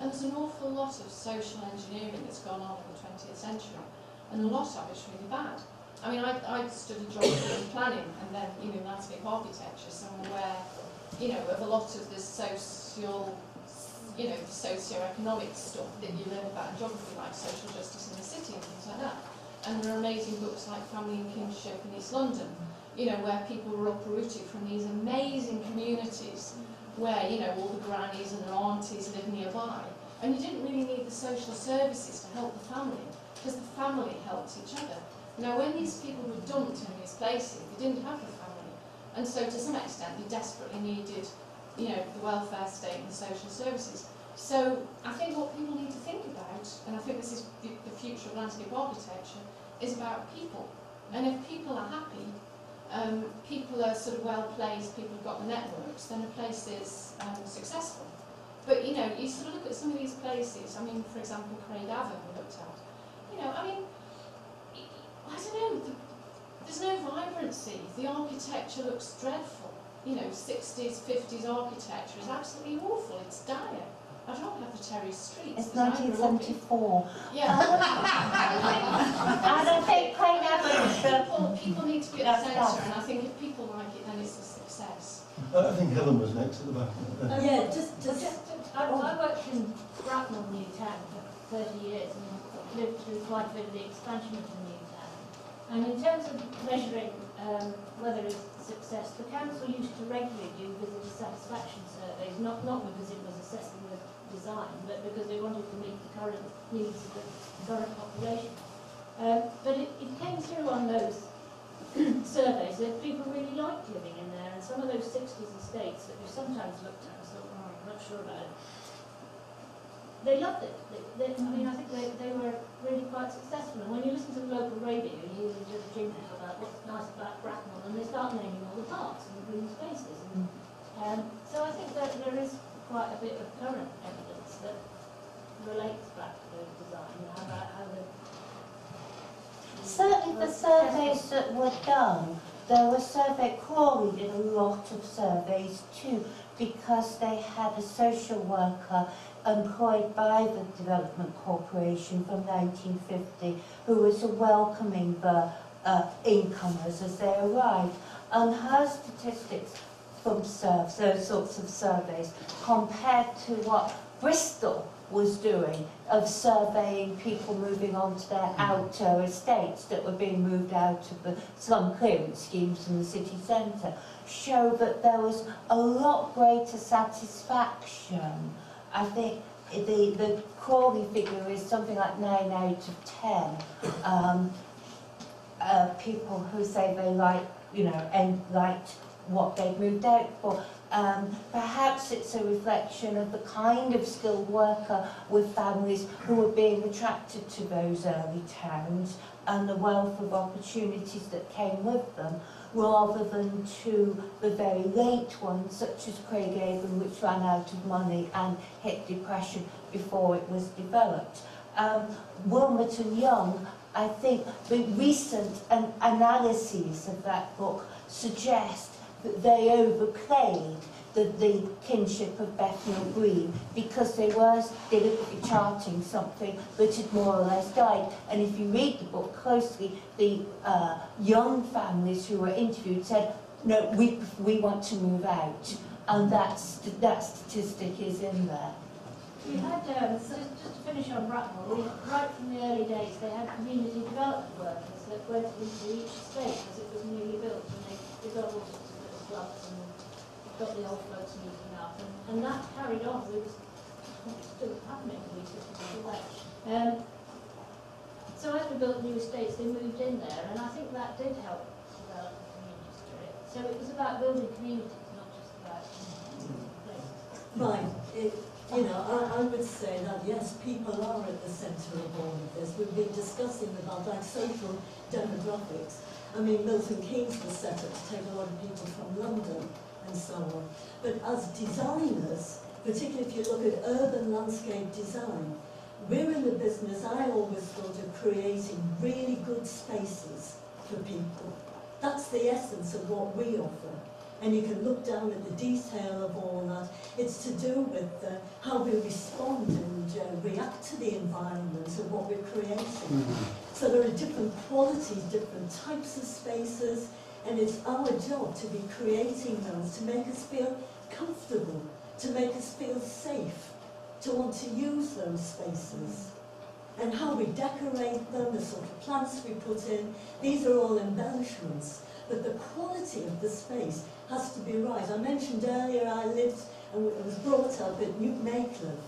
R: And there's an awful lot of social engineering that's gone on in the 20th century, and a lot of it's really bad. I mean, I studied geography and planning, and then, landscape architecture, somewhere where, of a lot of the socio-economic stuff that you learn about in geography, like social justice in the city and things like that. And there are amazing books like Family and Kinship in East London, where people were uprooted from these amazing communities where, all the grannies and their aunties live nearby. And you didn't really need the social services to help the family, because the family helped each other. Now, when these people were dumped in these places, they didn't have the family. And so, to some extent, they desperately needed, the welfare state and the social services. So, I think what people need to think about, and I think this is the future of landscape architecture, is about people. And if people are happy, people are sort of well-placed, people have got the networks, then a place is successful. But, you sort of look at some of these places, I mean, for example, Craigavon we looked at, I don't know, there's no vibrancy. The architecture looks dreadful. 60s, 50s architecture is absolutely awful. It's dire. I'd rather have the terraced streets.
T: It's 1974.
R: Yeah.
T: I don't think Craigavon.
R: People need to be at the centre, and I think if people like it, then it's a success.
A: I think Helen was next at the back.
U: Yeah, I worked in Bracknell Newtown for 30 years and lived through quite a bit of the expansion of the Newtown. And in terms of measuring whether it's a success, the council used to regularly do visitor satisfaction surveys, not because it was assessing the design, but because they wanted to meet the current needs of the current population. But it came through on those surveys that people really liked living in there, and some of those 60s estates that we sometimes looked at and thought, oh, I'm not sure about it, they loved it. I think they were really quite successful. And when you listen to the local radio, you hear the jingles about what's nice about Bracknell, and they start naming all the parks and the green spaces. And so I think that there is quite a bit of current evidence that relates back to the design and how the...
T: Certainly the surveys that were done, there were Crawley did a lot of surveys too, because they had a social worker employed by the Development Corporation from 1950 who was welcoming the incomers as they arrived. And her statistics from those sorts of surveys compared to what Bristol was doing of surveying people moving on to their outer estates that were being moved out of the slum clearance schemes from the city centre, show that there was a lot greater satisfaction. I think the Crawley figure is something like 9 out of 10 people who say they liked what they'd moved out for. Perhaps it's a reflection of the kind of skilled worker with families who were being attracted to those early towns and the wealth of opportunities that came with them, rather than to the very late ones, such as Craigavon, which ran out of money and hit depression before it was developed. Wilmot and Young, I think the recent analyses of that book suggest that they overplayed the kinship of Bethnal Green because they were deliberately charting something that had more or less died. And if you read the book closely, the young families who were interviewed said, no, we want to move out. And that statistic is in there.
U: We had, just to finish on Bracknell, right from the early days, they had community development workers that went into each estate as it was newly built, and they got all sorts of little clubs and got the old folks meeting up, and that carried on. It was still happening in these different ways. So as we built new estates, they moved in there, and I think that did help develop the community spirit. So it was about building communities, not just about
G: Right. You know, I would say that yes, people are at the centre of all of this. We've been discussing about like social demographics. I mean, Milton Keynes was set up to take a lot of people from London and so on. But as designers, particularly if you look at urban landscape design, we're in the business, I always thought, of creating really good spaces for people. That's the essence of what we offer. And you can look down at the detail of all that. It's to do with how we respond and react to the environment and what we're creating. So there are different qualities, different types of spaces, and it's our job to be creating those to make us feel comfortable, to make us feel safe, to want to use those spaces. And how we decorate them, the sort of plants we put in, these are all embellishments. But the quality of the space has to be right. I mentioned earlier I lived and was brought up at Newton Aycliffe.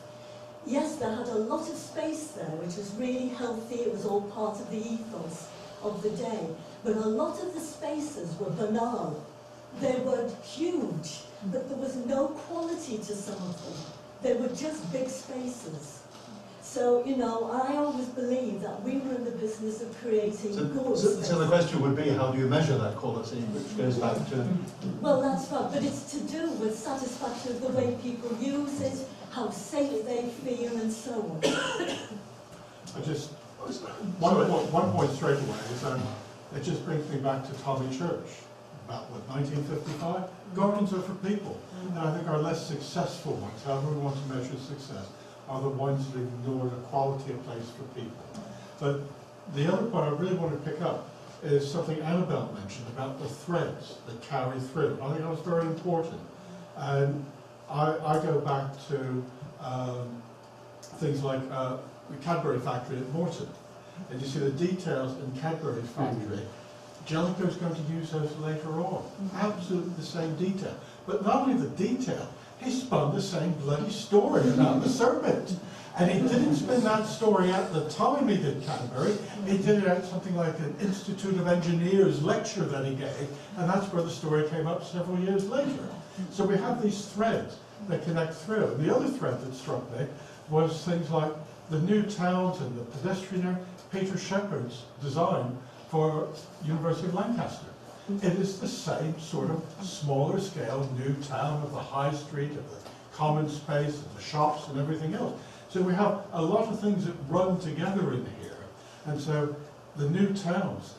G: Yes, there had a lot of space there, which was really healthy. It was all part of the ethos of the day. But a lot of the spaces were banal. They were huge, but there was no quality to some of them. They were just big spaces. So, you know, I always believe that we were in the business of creating good spaces.
A: So the question would be, how do you measure that quality, which goes back to...
G: Well, that's right, but it's to do with satisfaction of the way people use it, how safe they feel, and so on.
L: I just... One point straight away is it just brings me back to Tommy Church, about, what, 1955? Gardens are for people. And I think our less successful ones, however we want to measure success, are the ones that ignore the quality of place for people. But the other point I really want to pick up is something Annabelle mentioned about the threads that carry through. I think that was very important. And I go back to things like the Cadbury factory at Morton. And you see the details in Cadbury's factory. Jellicoe's going to use those later on. Absolutely the same detail. But not only the detail, he spun the same bloody story about the serpent. And he didn't spin that story at the time he did Cadbury. He did it at something like an Institute of Engineers lecture that he gave, and that's where the story came up several years later. So we have these threads that connect through. And the other thread that struck me was things like the new towns and the pedestrian area, Peter Shepard's design for University of Lancaster. It is the same sort of smaller scale new town of the high street, of the common space, of the shops and everything else. So we have a lot of things that run together in here. And so the new towns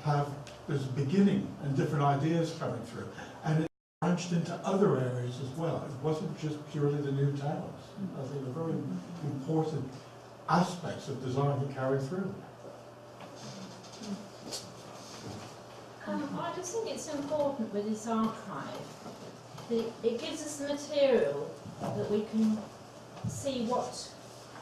L: there's a beginning and different ideas coming through. And it branched into other areas as well. It wasn't just purely the new towns. I think they're very important aspects of design that carry through.
U: I just think it's important with this archive that it gives us the material that we can see what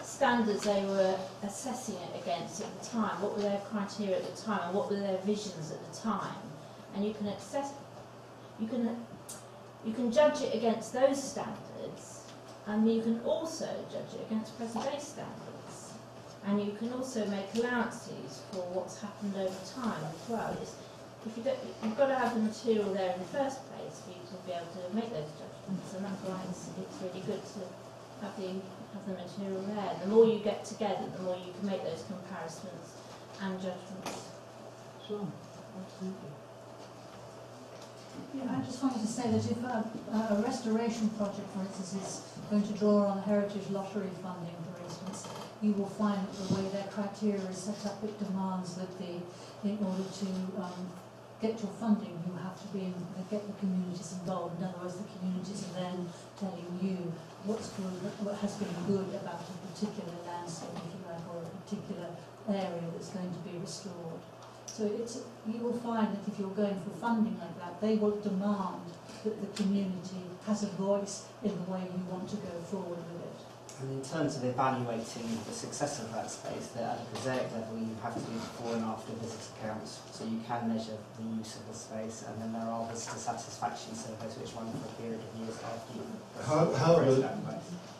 U: standards they were assessing it against at the time, what were their criteria at the time, and what were their visions at the time. And you can you can judge it against those standards, and you can also judge it against present-day standards. And you can also make allowances for what's happened over time as well. You've got to have the material there in the first place for you to be able to make those judgments, and that's why it's really good to have the material there. The more you get together, the more you can make those comparisons and judgments.
E: Sure, absolutely.
V: Yeah, I just wanted to say that if a restoration project, for instance, is going to draw on Heritage Lottery funding, for instance, you will find that the way their criteria is set up, it demands that in order to get your funding, you have to get the communities involved. In other words, the communities are then telling you what's good, what has been good about a particular landscape, if you like, or a particular area that's going to be restored. So you will find that if you're going for funding like that, they will demand that the community has a voice in the way you want to go forward with it.
B: And in terms of evaluating the success of that space, at a prosaic level, you have to do before and after visit accounts, so you can measure the use of the space, and then there are visitor satisfaction surveys which run for a period of years after you.
A: However,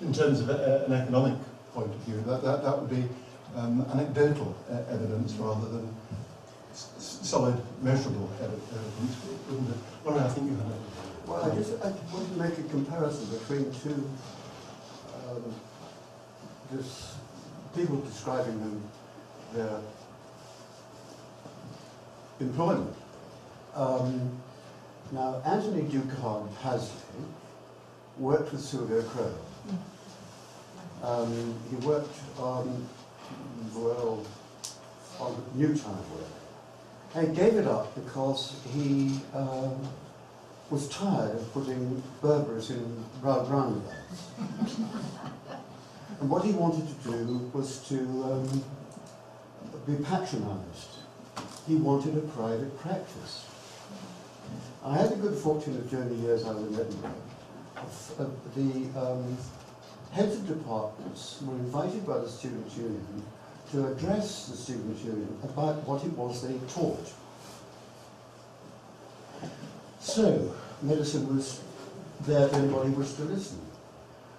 A: in terms of an economic point of view, that would be anecdotal evidence rather than solid, measurable evidence, wouldn't it? Well, I think you had it.
W: Well, I want to make a comparison between two
A: people describing their employment. Now, Anthony Ducard Hasley worked with Sylvia Crowe. He worked on Newtown work. And he gave it up because he was tired of putting Berberis in roundabouts. And what he wanted to do was to be patronised. He wanted a private practice. I had the good fortune of, during the years I was in Edinburgh, the heads of departments were invited by the Students' Union to address the Students' Union about what it was they taught. So, medicine was there if anybody wished to listen.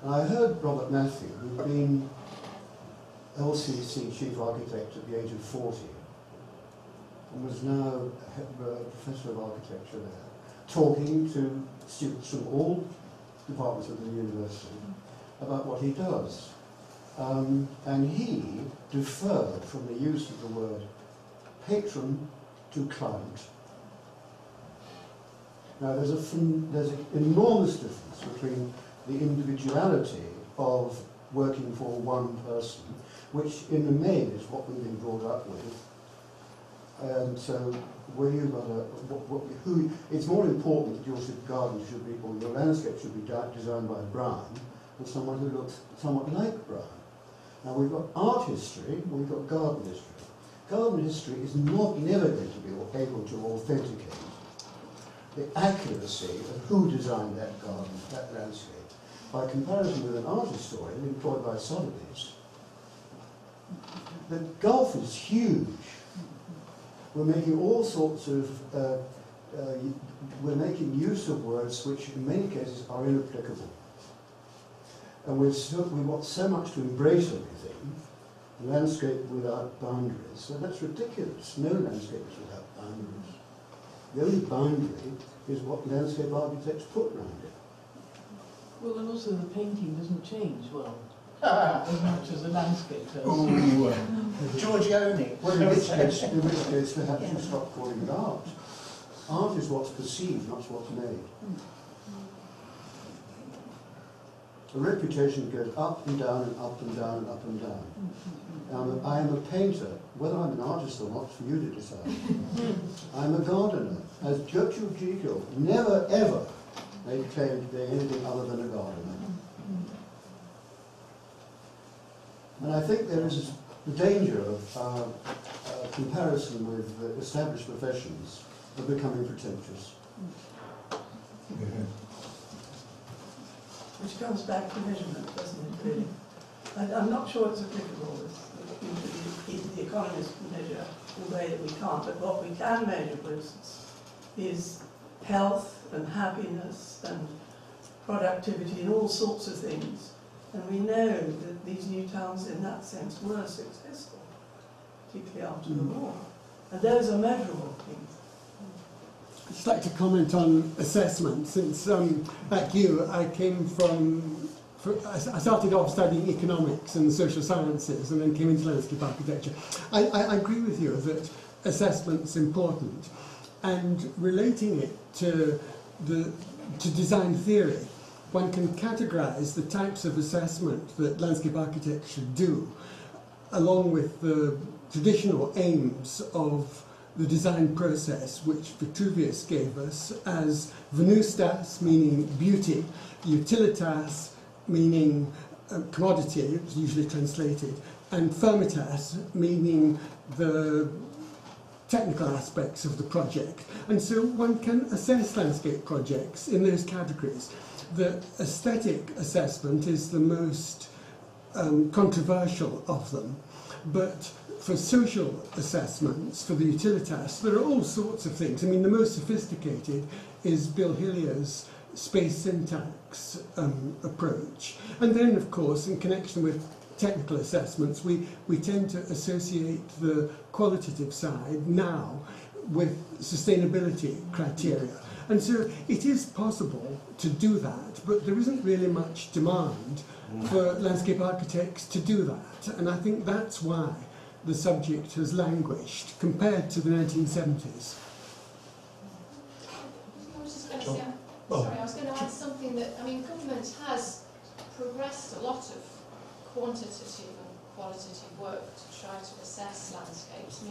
A: And I heard Robert Matthew, who'd been LCC Chief Architect at the age of 40, and was now Professor of Architecture there, talking to students from all departments of the university about what he does. And he deferred from the use of the word patron to client. Now there's an enormous difference between the individuality of working for one person, which in the main is what we've been brought up with. And so where you've got it's more important that your garden should be, or your landscape should be designed by Brown than someone who looks somewhat like Brown. Now we've got art history, we've got garden history. Garden history is never going to be able to authenticate the accuracy of who designed that garden, that landscape, by comparison with an art historian employed by Sotheby's. The gulf is huge. We're making all sorts of, we're making use of words which in many cases are inapplicable. And we want so much to embrace everything, landscape without boundaries, and that's ridiculous. No landscape is without boundaries. The only boundary is what landscape architects put around it.
E: Well, and also the painting doesn't change well as much as the landscape does.
C: Giorgione.
A: Well, in which case perhaps you stop calling it art. Art is what's perceived, not what's made. A reputation goes up and down and up and down and up and down. I am a painter. Whether I'm an artist or not, it's for you to decide. I'm a gardener. As Gertrude Jekyll never ever made claim to be anything other than a gardener. And I think there is the danger of comparison with established professions of becoming pretentious.
E: Which comes back to measurement, doesn't it, really? I'm not sure it's applicable. The economists can measure the way that we can't, but what we can measure, for instance, is health and happiness and productivity and all sorts of things. And we know that these new towns, in that sense, were successful, particularly after the war. And those are measurable things.
Q: I'd just like to comment on assessment. Since, like you, I came I started off studying economics and social sciences and then came into landscape architecture. I agree with you that assessment's important, and relating it to design theory, one can categorize the types of assessment that landscape architecture do, along with the traditional aims of the design process, which Vitruvius gave us, as venustas, meaning beauty, utilitas, meaning commodity, it's usually translated, and firmitas, meaning the technical aspects of the project. And so one can assess landscape projects in those categories. The aesthetic assessment is the most controversial of them, but for social assessments, for the utilitas, there are all sorts of things. I mean, the most sophisticated is Bill Hillier's space syntax approach. And then, of course, in connection with technical assessments, we tend to associate the qualitative side now with sustainability criteria. And so it is possible to do that, but there isn't really much demand for landscape architects to do that. And I think that's why the subject has languished compared to the 1970s.
R: I was just going to say, sorry, I was going to add something that, I mean, government has progressed a lot of quantitative and qualitative work to try to assess landscapes. I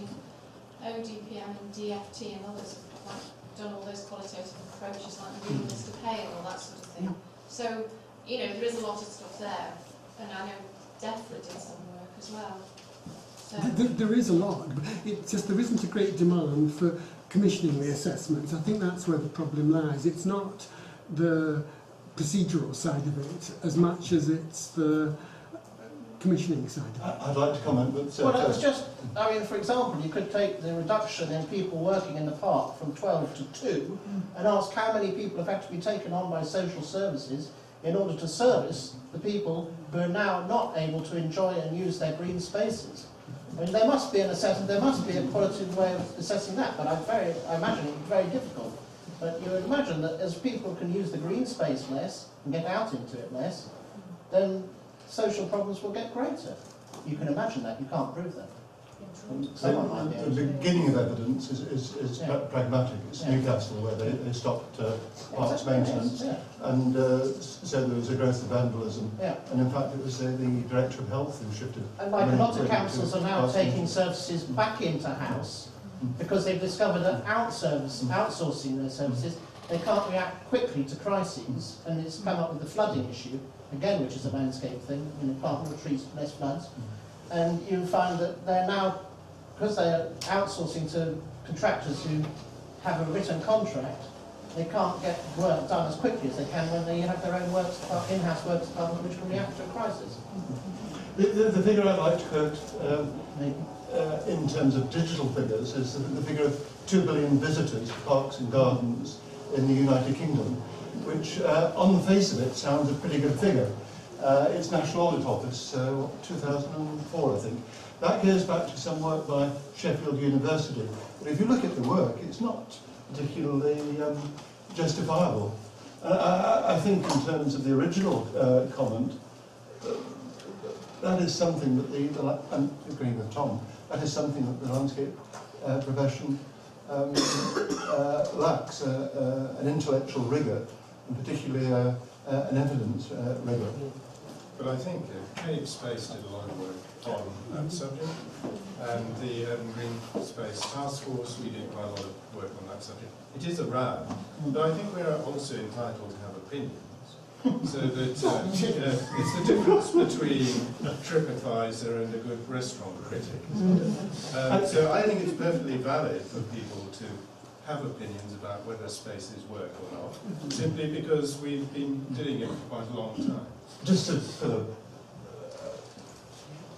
R: mean, ODPM and DFT and others have done all those qualitative approaches like the Green List of Hay and all that sort of thing. So, you know, there is a lot of stuff there, and I know DEFRA did some work as well. So.
Q: There is a lot, but it's just there isn't a great demand for commissioning the assessments. I think that's where the problem lies. It's not the procedural side of it as much as it's the commissioning side of it.
A: I'd like to comment, but...
C: well, it's just, I mean, for example, you could take the reduction in people working in the park from 12 to 2 and ask how many people have had to be taken on by social services in order to service the people who are now not able to enjoy and use their green spaces. I mean, there must be an assessment, there must be a qualitative way of assessing that, but I imagine it would be very difficult. But you would imagine that as people can use the green space less and get out into it less, then social problems will get greater. You can imagine that, you can't prove that.
A: The beginning of evidence is pragmatic. It's Newcastle where they stopped parks maintenance and so there was a growth of vandalism. And in fact it was the Director of Health who shifted.
C: And like a lot of councils are now taking services back into house because they've discovered that outsourcing their services, they can't react quickly to crises, and it's come up with the flooding issue, again, which is a landscape thing, you know, plant more trees, less floods. And you find that they're now, because they're outsourcing to contractors who have a written contract, they can't get work done as quickly as they can when they have their own in-house works department which can react to a crisis.
A: The figure I'd like to quote in terms of digital figures is the figure of 2 billion visitors to parks and gardens in the United Kingdom, which on the face of it sounds a pretty good figure. It's National Audit Office, 2004 I think. That goes back to some work by Sheffield University. But if you look at the work, it's not particularly justifiable. I think in terms of the original comment, that is something that I'm agreeing with Tom, that is something that the landscape profession lacks, an intellectual rigour, and particularly an evidence rigour.
I: But I think Cave Space did a lot of work on that subject, and the Urban Green Space Task Force, we did quite a lot of work on that subject. It is around, but I think we are also entitled to have opinions. So that it's the difference between TripAdvisor and a good restaurant critic. So I think it's perfectly valid for people to have opinions about whether spaces work or not, simply because we've been doing it for quite a long time.
A: Just to put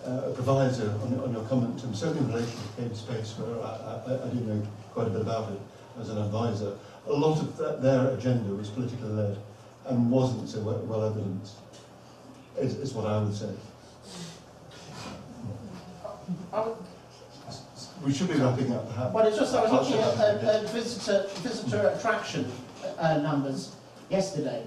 A: a proviso on your comment, and certainly in relation to Cave Space, where I do know quite a bit about it as an advisor, a lot of their agenda was politically led and wasn't so well evidenced, is what I would say. We should be wrapping up perhaps.
C: Well, it's just I was looking at visitor attraction numbers yesterday,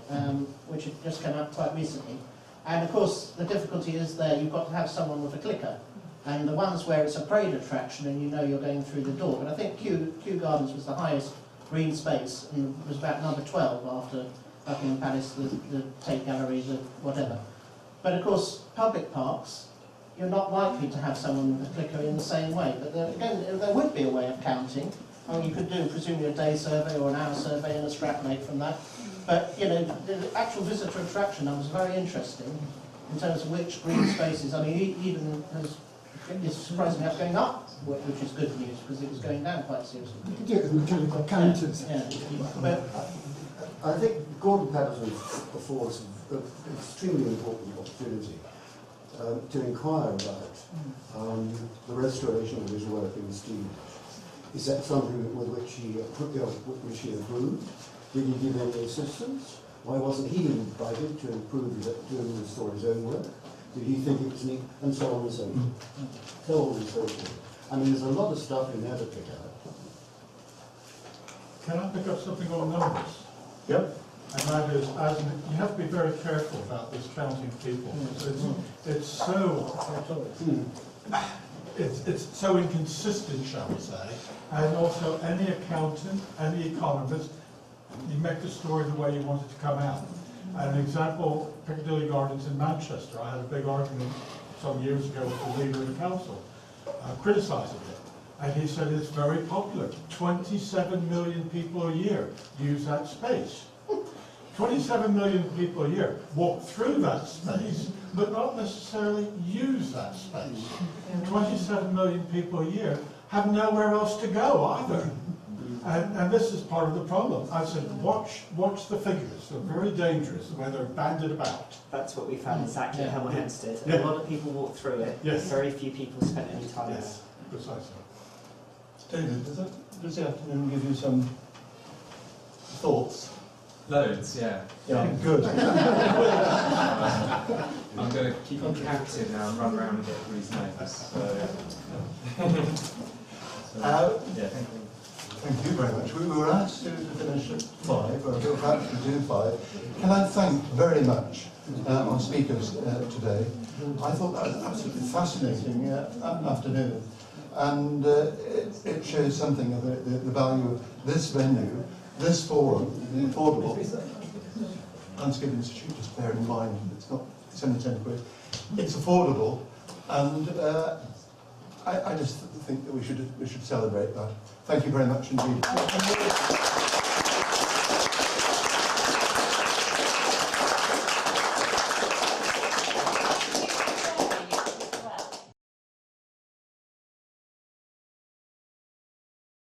C: which had just come out quite recently. And of course, the difficulty is there, you've got to have someone with a clicker. And the ones where it's a parade attraction and you know you're going through the door. But I think Kew Gardens was the highest green space and was about number 12 after Buckingham Palace, the Tate Gallery, the whatever. But of course, public parks, you're not likely to have someone with a clicker in the same way. But again, there would be a way of counting. I mean, you could do presumably a day survey or an hour survey and extrapolate from that. But, you know, the actual visitor attraction numbers are very interesting in terms of which green spaces. I mean, even it's surprisingly up going up, which is good news because it was going down quite seriously.
Q: You could do it with mechanical counters.
C: Yeah. But
J: I think Gordon Patterson affords an extremely important opportunity to inquire about the restoration of his work in Stevenage. Is that something with which he approved? Did he give any assistance? Why wasn't he invited to restore his own work? Did he think it was neat? And so on and so forth. So on and so forth. I mean, there's a lot of stuff in there to pick out.
L: Can I pick up something on numbers?
A: Yep.
L: And that is, you have to be very careful about this counting people. It's so inconsistent, shall we say, and also any accountant, any economist, you make the story the way you want it to come out. An example, Piccadilly Gardens in Manchester. I had a big argument some years ago with the leader of the council, criticising it. And he said it's very popular. 27 million people a year use that space. 27 million people a year walk through that space, but not necessarily use that space. 27 million people a year have nowhere else to go either. And this is part of the problem. I said, watch the figures. They're very dangerous the way they're banded about.
B: That's what we found exactly at Hemel Hempstead.
L: Yeah.
B: A lot of people walked through it.
L: Yes.
B: Very few people spent any time there.
L: Yes, precisely.
A: David, does the afternoon give you some thoughts?
K: Loads, yeah.
A: Yeah, good.
K: I'm going to keep you captive now and run around and get everybody's names. So, yeah, thank you.
A: Thank you very much. We were asked to finish at 5, or we were about to do 5. Can I thank very much our speakers today. I thought that was an absolutely fascinating afternoon. And it shows something of the value of this venue, this forum, the affordable. Landscape Institute, just bear in mind, it's only 10 quid. It's affordable, and I just think that we should celebrate that. Thank you very much indeed.